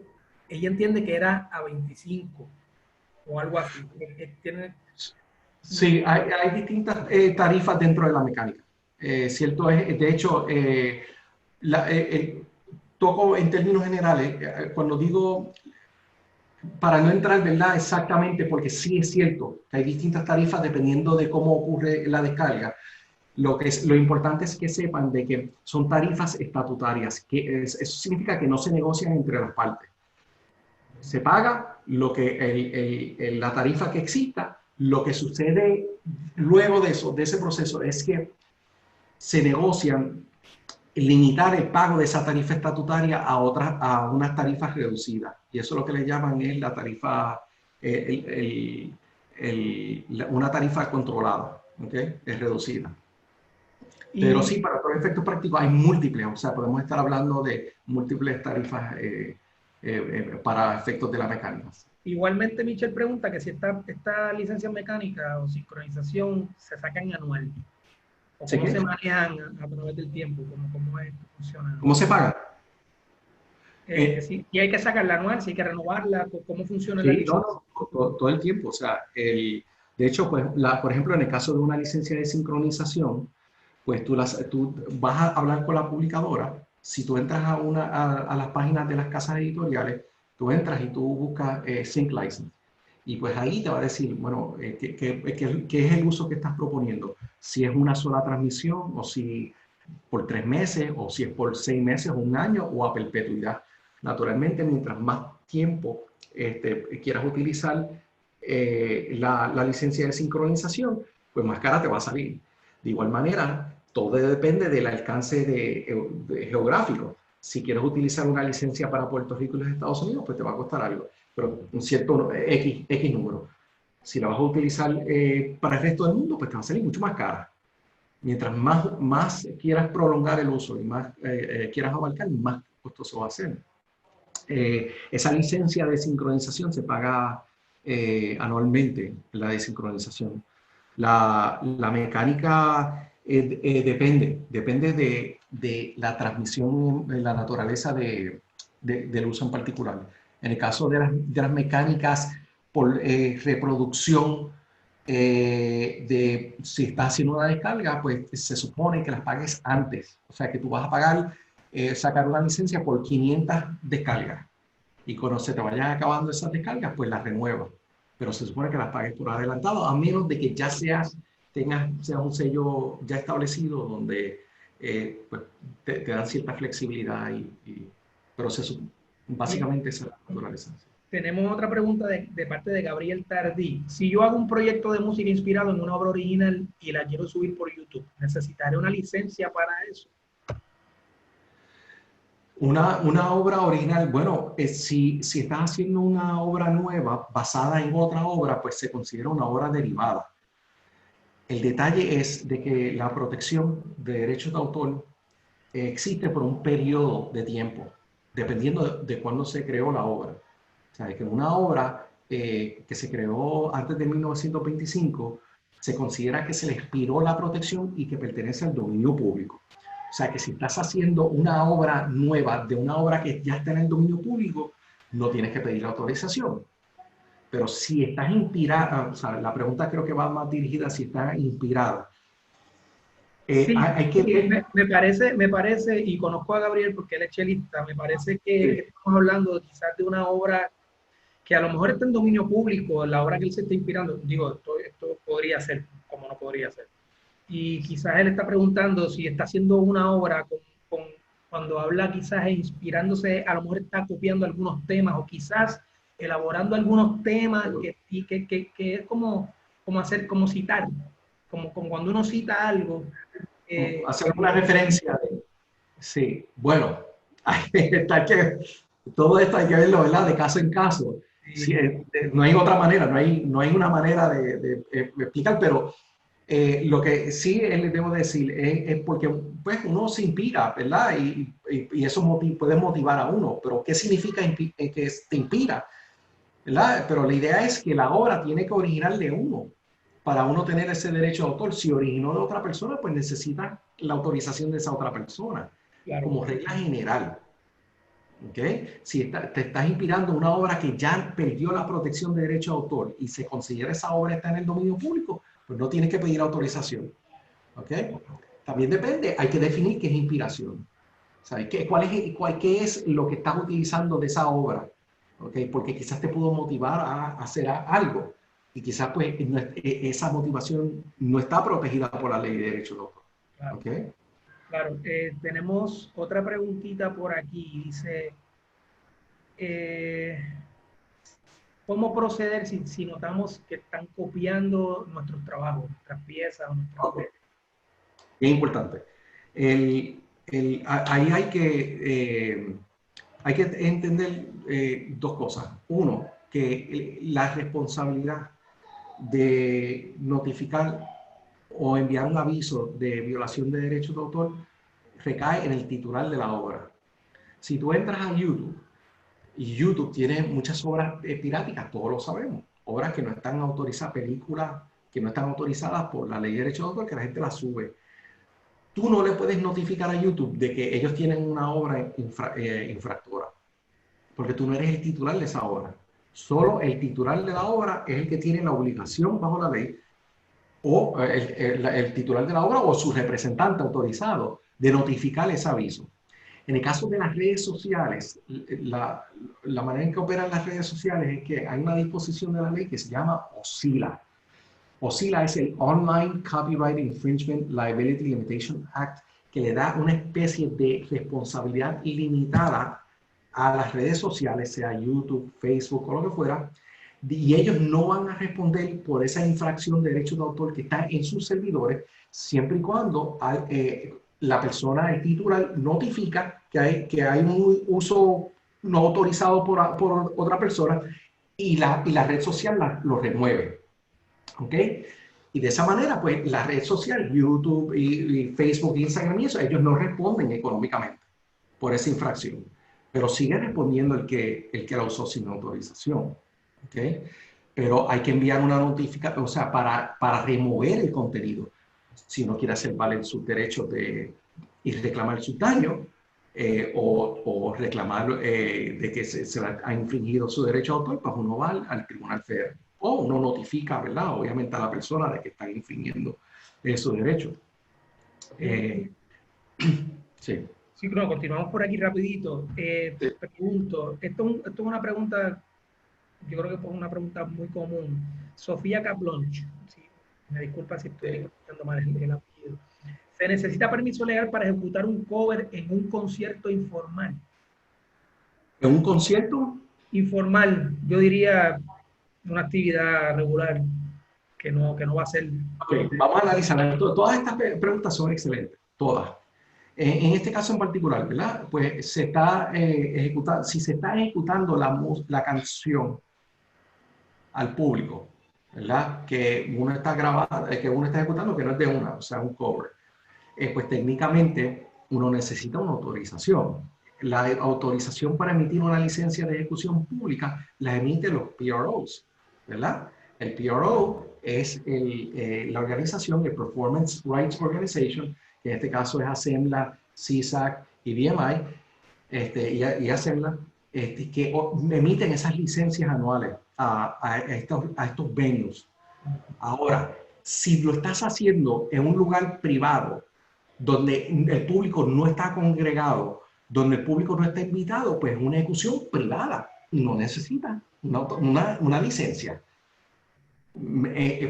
ella entiende que era a 25 o algo así. Tiene... Sí, hay distintas tarifas dentro de la mecánica. Cierto es, de hecho, toco en términos generales, cuando digo, para no entrar, ¿verdad? Exactamente, porque sí es cierto que hay distintas tarifas dependiendo de cómo ocurre la descarga. Lo importante es que sepan de que son tarifas estatutarias, eso significa que no se negocian entre las partes. Se paga lo que la tarifa que exista. Lo que sucede luego de eso, de ese proceso, es que se negocian limitar el pago de esa tarifa estatutaria a unas tarifas reducidas. Y eso lo que le llaman es la tarifa, una tarifa controlada, ¿okay? Es reducida. Pero sí, para todos los efectos prácticos hay múltiples, o sea, podemos estar hablando de múltiples tarifas para efectos de la mecánica. Igualmente, Michelle pregunta que si esta licencia mecánica o sincronización se sacan anual, o cómo se manejan a través del tiempo, cómo funciona. ¿Cómo se paga? Si hay que sacarla anual, si hay que renovarla, ¿cómo funciona sí, la licencia? todo el tiempo, o sea, de hecho, pues, por ejemplo, en el caso de una licencia de sincronización, pues tú vas a hablar con la publicadora. Si tú entras a las páginas de las casas editoriales, tú entras y tú buscas Sync License. Y pues ahí te va a decir, bueno, ¿qué es el uso que estás proponiendo? Si es una sola transmisión, o si por 3 meses, o si es por 6 meses, un año, o a perpetuidad. Naturalmente, mientras más tiempo quieras utilizar la licencia de sincronización, pues más cara te va a salir. De igual manera, todo depende del alcance geográfico. Si quieres utilizar una licencia para Puerto Rico y los Estados Unidos, pues te va a costar algo, pero un cierto X número. Si la vas a utilizar para el resto del mundo, pues te va a salir mucho más cara. Mientras más quieras prolongar el uso y más quieras abarcar, más costoso va a ser. Esa licencia de sincronización se paga anualmente, la de sincronización. La mecánica depende de la transmisión, de la naturaleza del uso en particular. En el caso de las mecánicas por reproducción, si estás haciendo una descarga, pues se supone que las pagues antes. O sea, que tú vas a pagar, sacar una licencia por 500 descargas. Y cuando se te vayan acabando esas descargas, pues las renuevas. Pero se supone que las pagues por adelantado, a menos de que ya seas un sello ya establecido donde pues te dan cierta flexibilidad. Pero básicamente esa es la naturaleza. Tenemos otra pregunta de parte de Gabriel Tardí. Si yo hago un proyecto de música inspirado en una obra original y la quiero subir por YouTube, ¿necesitaré una licencia para eso? Una obra original, bueno, si estás haciendo una obra nueva basada en otra obra, pues se considera una obra derivada. El detalle es de que la protección de derechos de autor existe por un periodo de tiempo, dependiendo de cuándo se creó la obra. O sea, que una obra que se creó antes de 1925 se considera que se le expiró la protección y que pertenece al dominio público. O sea, que si estás haciendo una obra nueva de una obra que ya está en el dominio público, no tienes que pedir autorización. Pero si estás inspirada, o sea, la pregunta creo que va más dirigida a si está inspirada. Sí, me parece, y conozco a Gabriel porque él es chelista, me parece que estamos hablando quizás de una obra que a lo mejor está en dominio público, la obra que él se está inspirando. Digo, esto podría ser, como no podría ser. Y quizás él está preguntando si está haciendo una obra cuando habla quizás inspirándose, a lo mejor está copiando algunos temas o quizás elaborando algunos temas que es como citar, como cuando uno cita algo. Hacer una referencia. Sí, bueno, todo esto hay que verlo, ¿verdad? De caso en caso. Sí, Sí, no hay otra manera, no hay una manera de explicar, pero lo que sí les debo decir es porque pues, uno se inspira, ¿verdad? Y eso puede motivar a uno, pero ¿qué significa que te inspira? ¿Verdad? Pero la idea es que la obra tiene que originar de uno para uno tener ese derecho de autor. Si originó de otra persona, pues necesita la autorización de esa otra persona, claro. como regla general. ¿Okay? Si te estás inspirando en una obra que ya perdió la protección de derecho de autor y se considera esa obra está en el dominio público, pues no tienes que pedir autorización. ¿Okay? También depende, hay que definir qué es inspiración. ¿Sabes? ¿Qué es lo que estás utilizando de esa obra? ¿Okay? Porque quizás te pudo motivar a hacer algo y quizás pues esa motivación no está protegida por la ley de derecho de autor. Claro. ¿Okay? Claro, tenemos otra preguntita por aquí. Dice, eh, ¿cómo proceder si notamos que están copiando nuestros trabajos, nuestras piezas, nuestras Okay. obras? Es importante. Ahí hay que entender dos cosas. Uno, que la responsabilidad de notificar o enviar un aviso de violación de derechos de autor recae en el titular de la obra. Si tú entras a YouTube, y YouTube tiene muchas obras piráticas, todos lo sabemos, obras que no están autorizadas, películas que no están autorizadas por la ley de derechos de autor, que la gente las sube. Tú no le puedes notificar a YouTube de que ellos tienen una obra infractora, porque tú no eres el titular de esa obra. Solo el titular de la obra es el que tiene la obligación bajo la ley, o el titular de la obra o su representante autorizado de notificar ese aviso. En el caso de las redes sociales, la manera en que operan las redes sociales es que hay una disposición de la ley que se llama OCILA. OCILA es el Online Copyright Infringement Liability Limitation Act, que le da una especie de responsabilidad ilimitada a las redes sociales, sea YouTube, Facebook o lo que fuera, y ellos no van a responder por esa infracción de derechos de autor que está en sus servidores, siempre y cuando la persona, el titular, notifica que hay un uso no autorizado por otra persona y la red social lo remueve. ¿Ok? Y de esa manera, pues la red social, YouTube y Facebook, Instagram y eso, ellos no responden económicamente por esa infracción, pero sigue respondiendo el que la usó sin autorización. ¿Ok? Pero hay que enviar una notificación, o sea, para remover el contenido. Si no quiere hacer valer sus derechos y reclamar su daño, o reclamar de que se ha infringido su derecho de autor, pues uno va al Tribunal Federal. O uno notifica, ¿verdad? Obviamente a la persona de que está infringiendo su derecho. Bien. Sí. Sí, no, continuamos por aquí rapidito. Sí. Pregunto, esto es una pregunta, yo creo que es una pregunta muy común. Sofía Caplonch, sí, me disculpa si estoy pronunciando mal el apellido. ¿Se necesita permiso legal para ejecutar un cover en un concierto informal? En un concierto, Informal, yo diría una actividad regular que no va a ser. okay, vamos a analizar. Todas estas preguntas son excelentes, todas. En este caso en particular, ¿verdad? Pues se está ejecutando, si se está ejecutando la canción al público, ¿verdad? Que uno está grabando, que uno está ejecutando, que no es de una, o sea, un cover. Pues técnicamente uno necesita una autorización. La autorización para emitir una licencia de ejecución pública la emiten los PROs, ¿verdad? El PRO es la organización, el Performance Rights Organization, que en este caso es ASEMBLA, CSAC y BMI, y ASEMBLA, que emiten esas licencias anuales a estos venues. Ahora, si lo estás haciendo en un lugar privado, donde el público no está congregado, donde el público no está invitado, pues es una ejecución privada, no necesita una licencia.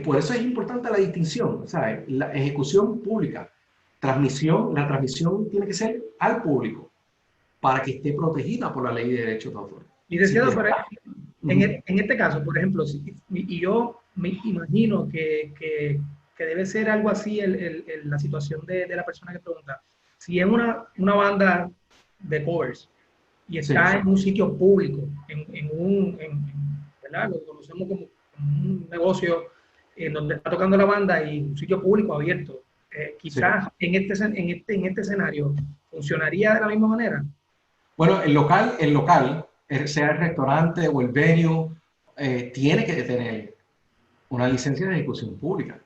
Por eso es importante la distinción, ¿sabes? La ejecución pública, la transmisión tiene que ser al público para que esté protegida por la ley de derechos de autor. Si Licenciado, te pero está, en este caso, por ejemplo, y yo me imagino que debe ser algo así la situación de la persona que pregunta. si es una banda de covers y está Sí. en un sitio público, ¿verdad? Lo conocemos como un negocio en donde está tocando la banda y un sitio público abierto. Sí. Quizás en este escenario funcionaría de la misma manera. Bueno, el local, sea el restaurante o el venue, tiene que tener una licencia de ejecución pública.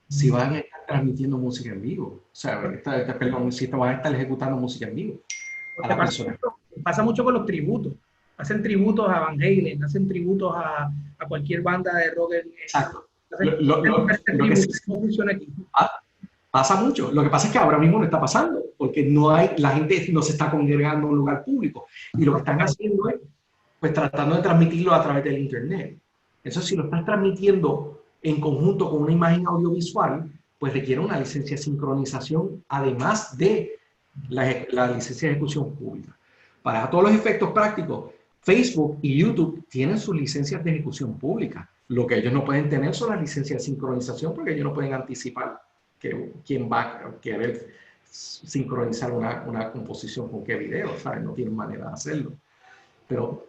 Si van a estar transmitiendo música en vivo, o sea, perdón, si van a estar ejecutando música en vivo a Porque la persona. pasa mucho con los tributos. Hacen tributos a Van Halen, hacen tributos a cualquier banda de rock. Exacto. Hacen Lo que ¿Cómo funciona aquí? pasa mucho. Lo que pasa es que ahora mismo no está pasando, porque no hay, la gente no se está congregando en un lugar público. Y lo que están haciendo es, pues, tratando de transmitirlo a través del Internet. Eso, si lo estás transmitiendo en conjunto con una imagen audiovisual, pues requiere una licencia de sincronización, además de la licencia de ejecución pública. Para todos los efectos prácticos, Facebook y YouTube tienen sus licencias de ejecución pública. Lo que ellos no pueden tener son las licencias de sincronización, porque ellos no pueden anticipar quién va a querer sincronizar una composición con qué video, ¿sabes? No tienen manera de hacerlo. Pero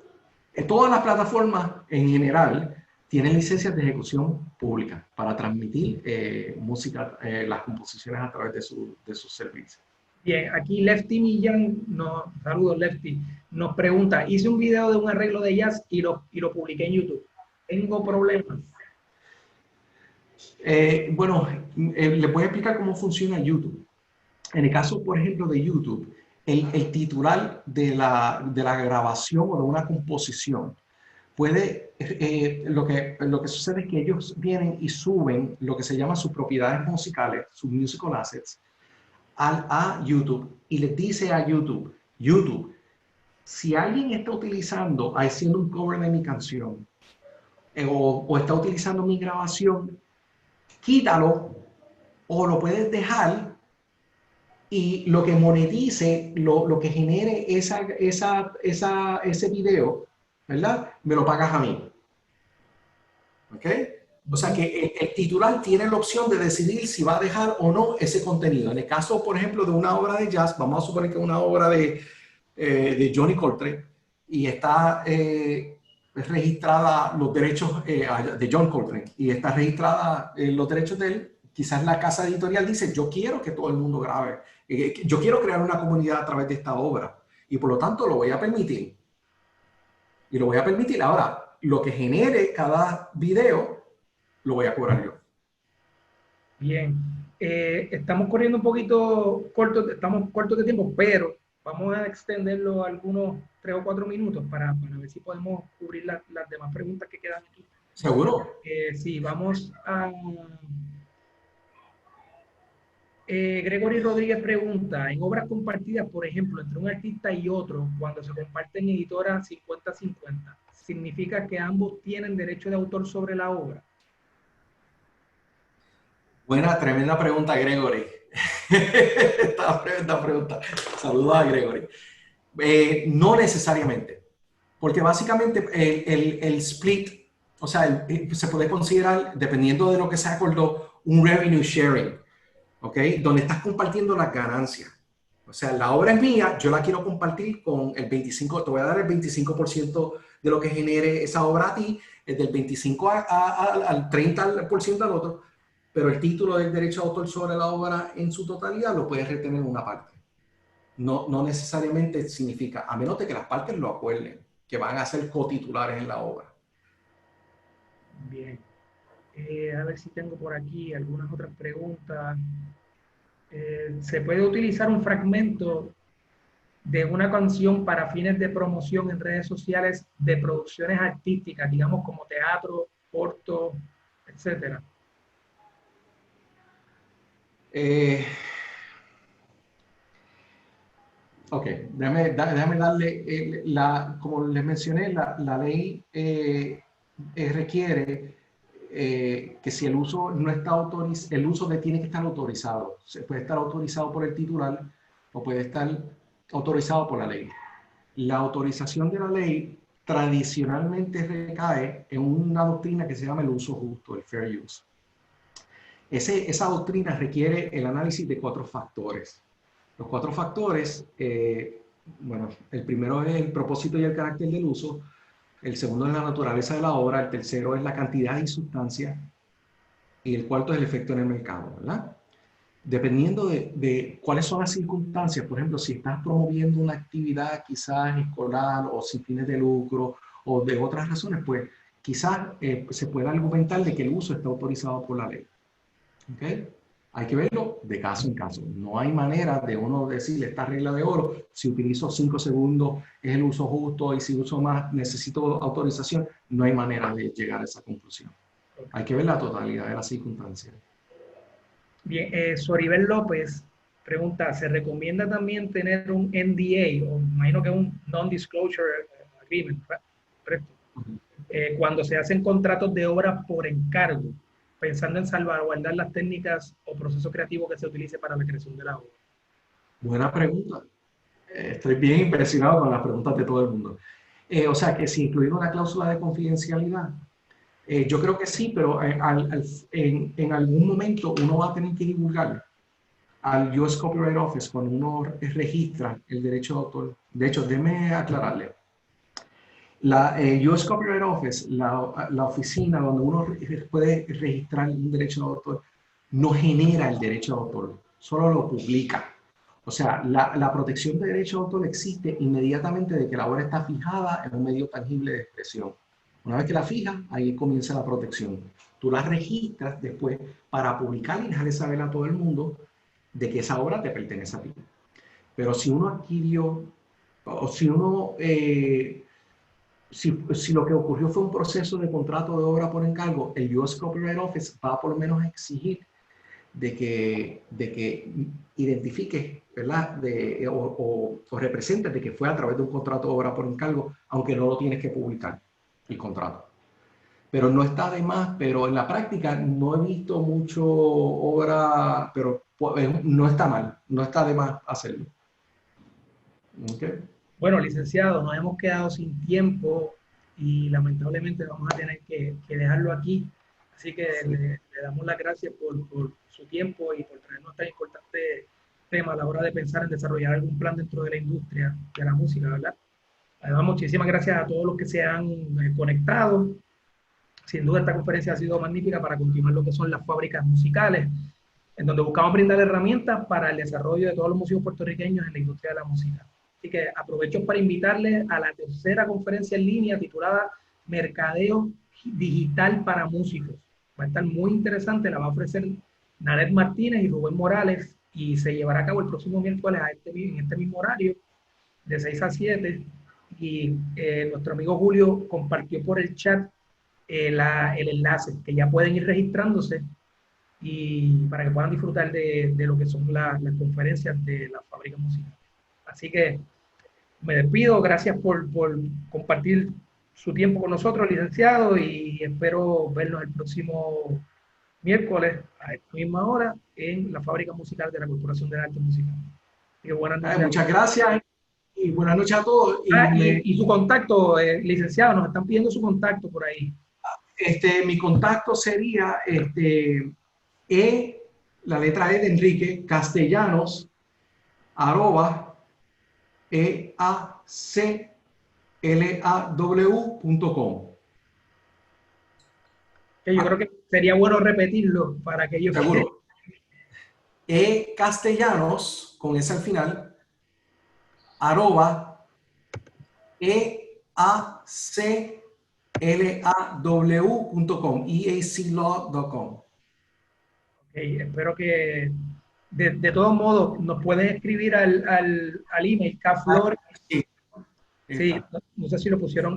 todas las plataformas en general tienen licencias de ejecución pública para transmitir música, las composiciones a través de sus servicios. Bien, aquí Lefty Millán, saludos Lefty, nos pregunta, hice un video de un arreglo de jazz y lo publiqué en YouTube. ¿Tengo problemas? Bueno, les voy a explicar cómo funciona YouTube. En el caso, por ejemplo, de YouTube, el titular de la grabación o de una composición puede, lo que sucede es que ellos vienen y suben lo que se llama sus propiedades musicales, sus musical assets, a YouTube y les dice a YouTube, si alguien está haciendo un cover de mi canción o está utilizando mi grabación, quítalo o lo puedes dejar y lo que monetice, lo que genere ese video, ¿verdad? Me lo pagas a mí. ¿Ok? O sea que el titular tiene la opción de decidir si va a dejar o no ese contenido. En el caso, por ejemplo, de una obra de jazz, vamos a suponer que es una obra de Johnny Coltrane y está registrada los derechos de John Coltrane y está registrada los derechos de él. Quizás la casa editorial dice, yo quiero que todo el mundo grabe, yo quiero crear una comunidad a través de esta obra y por lo tanto lo voy a permitir. Y lo voy a permitir. Ahora, lo que genere cada video, lo voy a cobrar yo. Bien, estamos corriendo un poquito cortos, estamos cortos de tiempo, pero vamos a extenderlo algunos 3 o 4 minutos para ver si podemos cubrir las demás preguntas que quedan aquí. ¿Seguro? Sí, vamos a... Gregory Rodríguez pregunta, en obras compartidas, por ejemplo, entre un artista y otro, cuando se comparten editoras 50-50, ¿significa que ambos tienen derecho de autor sobre la obra? Buena, tremenda pregunta, Gregory. Esta tremenda pregunta. Saludos a Gregory. No necesariamente, porque básicamente el split, o sea, se puede considerar, dependiendo de lo que se acordó, un revenue sharing, ¿ok? Donde estás compartiendo las ganancias. O sea, la obra es mía, yo la quiero compartir con el 25%, te voy a dar el 25% de lo que genere esa obra a ti, del 25% al 30% al otro, pero el título del derecho de autor sobre la obra en su totalidad lo puedes retener en una parte. No necesariamente significa, a menos de que las partes lo acuerden, que van a ser cotitulares en la obra. Bien. A ver si tengo por aquí algunas otras preguntas. ¿Se puede utilizar un fragmento de una canción para fines de promoción en redes sociales de producciones artísticas, digamos como teatro, corto, etcétera? Ok, déjame darle, como les mencioné, la ley requiere que si el uso no está autorizado, el uso tiene que estar autorizado. Se puede estar autorizado por el titular o puede estar autorizado por la ley. La autorización de la ley tradicionalmente recae en una doctrina que se llama el uso justo, el fair use. Esa doctrina requiere el análisis de 4 factores. Los 4 factores, bueno, el primero es el propósito y el carácter del uso, el segundo es la naturaleza de la obra, el tercero es la cantidad y sustancia, y el cuarto es el efecto en el mercado, ¿verdad? Dependiendo de cuáles son las circunstancias, por ejemplo, si estás promoviendo una actividad quizás escolar o sin fines de lucro o de otras razones, pues quizás se pueda argumentar de que el uso está autorizado por la ley. ¿Okay? Hay que verlo de caso en caso. No hay manera de uno decirle esta regla de oro, si utilizo 5 segundos es el uso justo y si uso más necesito autorización. No hay manera de llegar a esa conclusión. Hay que ver la totalidad de las circunstancias. Bien, Soribel López pregunta, ¿se recomienda también tener un NDA, o imagino que un Non-Disclosure Agreement, ¿correcto? Cuando se hacen contratos de obra por encargo, pensando en salvaguardar las técnicas o proceso creativo que se utilice para la creación de la obra? Buena pregunta. Estoy bien impresionado con las preguntas de todo el mundo. O sea, que si incluir una cláusula de confidencialidad, yo creo que sí, pero en algún momento uno va a tener que divulgarlo al US Copyright Office cuando uno registra el derecho de autor. De hecho, déjeme aclararle. La US Copyright Office, la oficina donde uno puede registrar un derecho de autor, no genera el derecho de autor, solo lo publica. O sea, la protección de derecho de autor existe inmediatamente de que la obra está fijada en un medio tangible de expresión. Una vez que la fijas, ahí comienza la protección. Tú la registras después para publicar y dejarle saber a todo el mundo de que esa obra te pertenece a ti. Pero si uno adquirió, o si uno, si lo que ocurrió fue un proceso de contrato de obra por encargo, el US Copyright Office va a por lo menos exigir de que identifique, ¿verdad? O represente de que fue a través de un contrato de obra por encargo, aunque no lo tienes que publicar, el contrato. Pero no está de más, pero en la práctica no he visto mucho obra, pero no está mal, no está de más hacerlo. Okay. Bueno, licenciado, nos hemos quedado sin tiempo y lamentablemente vamos a tener que dejarlo aquí. Así que Sí. le damos las gracias por su tiempo y por traernos tan importante tema a la hora de pensar en desarrollar algún plan dentro de la industria de la música, ¿verdad? Además, muchísimas gracias a todos los que se han conectado. Sin duda, esta conferencia ha sido magnífica para continuar lo que son las fábricas musicales, en donde buscamos brindar herramientas para el desarrollo de todos los músicos puertorriqueños en la industria de la música. Así que aprovecho para invitarles a la tercera conferencia en línea titulada Mercadeo Digital para Músicos. Va a estar muy interesante, la va a ofrecer Naret Martínez y Rubén Morales y se llevará a cabo el próximo miércoles en este mismo horario, de 6 a 7. Y nuestro amigo Julio compartió por el chat el enlace, que ya pueden ir registrándose y para que puedan disfrutar de lo que son las conferencias de la fábrica musical. Así que me despido, gracias por compartir su tiempo con nosotros, licenciado, y espero vernos el próximo miércoles a esta misma hora en la fábrica musical de la Corporación de Arte Musical. Así que buenas noches. Muchas gracias y buenas noches a todos. Y su contacto, licenciado, nos están pidiendo su contacto por ahí. Mi contacto sería la letra E de Enrique, Castellanos, @eaclaw.com. Que yo creo que sería bueno repetirlo para aquellos Seguro. Castellanos, con ese al final, @eaclaw.com, eaclaw.com. Espero que de todos modos nos pueden escribir al email kflor. Sí, Sí, no sé si lo pusieron.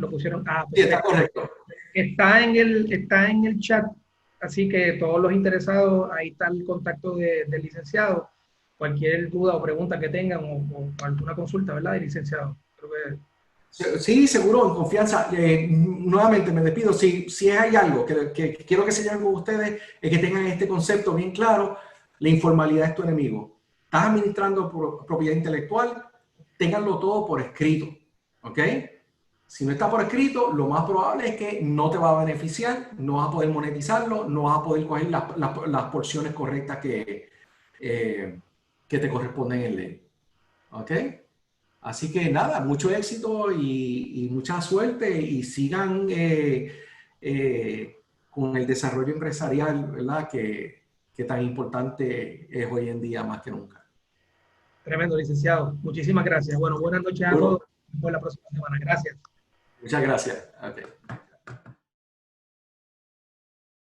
Sí, está correcto. Está en el chat, así que todos los interesados, ahí está el contacto del licenciado. Cualquier duda o pregunta que tengan o alguna consulta, ¿verdad? Del licenciado. Creo que... Sí, seguro, en confianza. Nuevamente me despido. Si hay algo que quiero que se lleven con ustedes, es que tengan este concepto bien claro. La informalidad es tu enemigo. Estás administrando propiedad intelectual, ténganlo todo por escrito. ¿Ok? Si no está por escrito, lo más probable es que no te va a beneficiar, no vas a poder monetizarlo, no vas a poder coger las porciones correctas que te corresponden en ley. ¿Ok? Así que nada, mucho éxito y mucha suerte y sigan con el desarrollo empresarial, ¿verdad? Que tan importante es hoy en día más que nunca. Tremendo, licenciado. Muchísimas gracias. Bueno, buenas noches a todos. Seguro. Nos vemos la próxima semana. Gracias. Muchas gracias. Okay.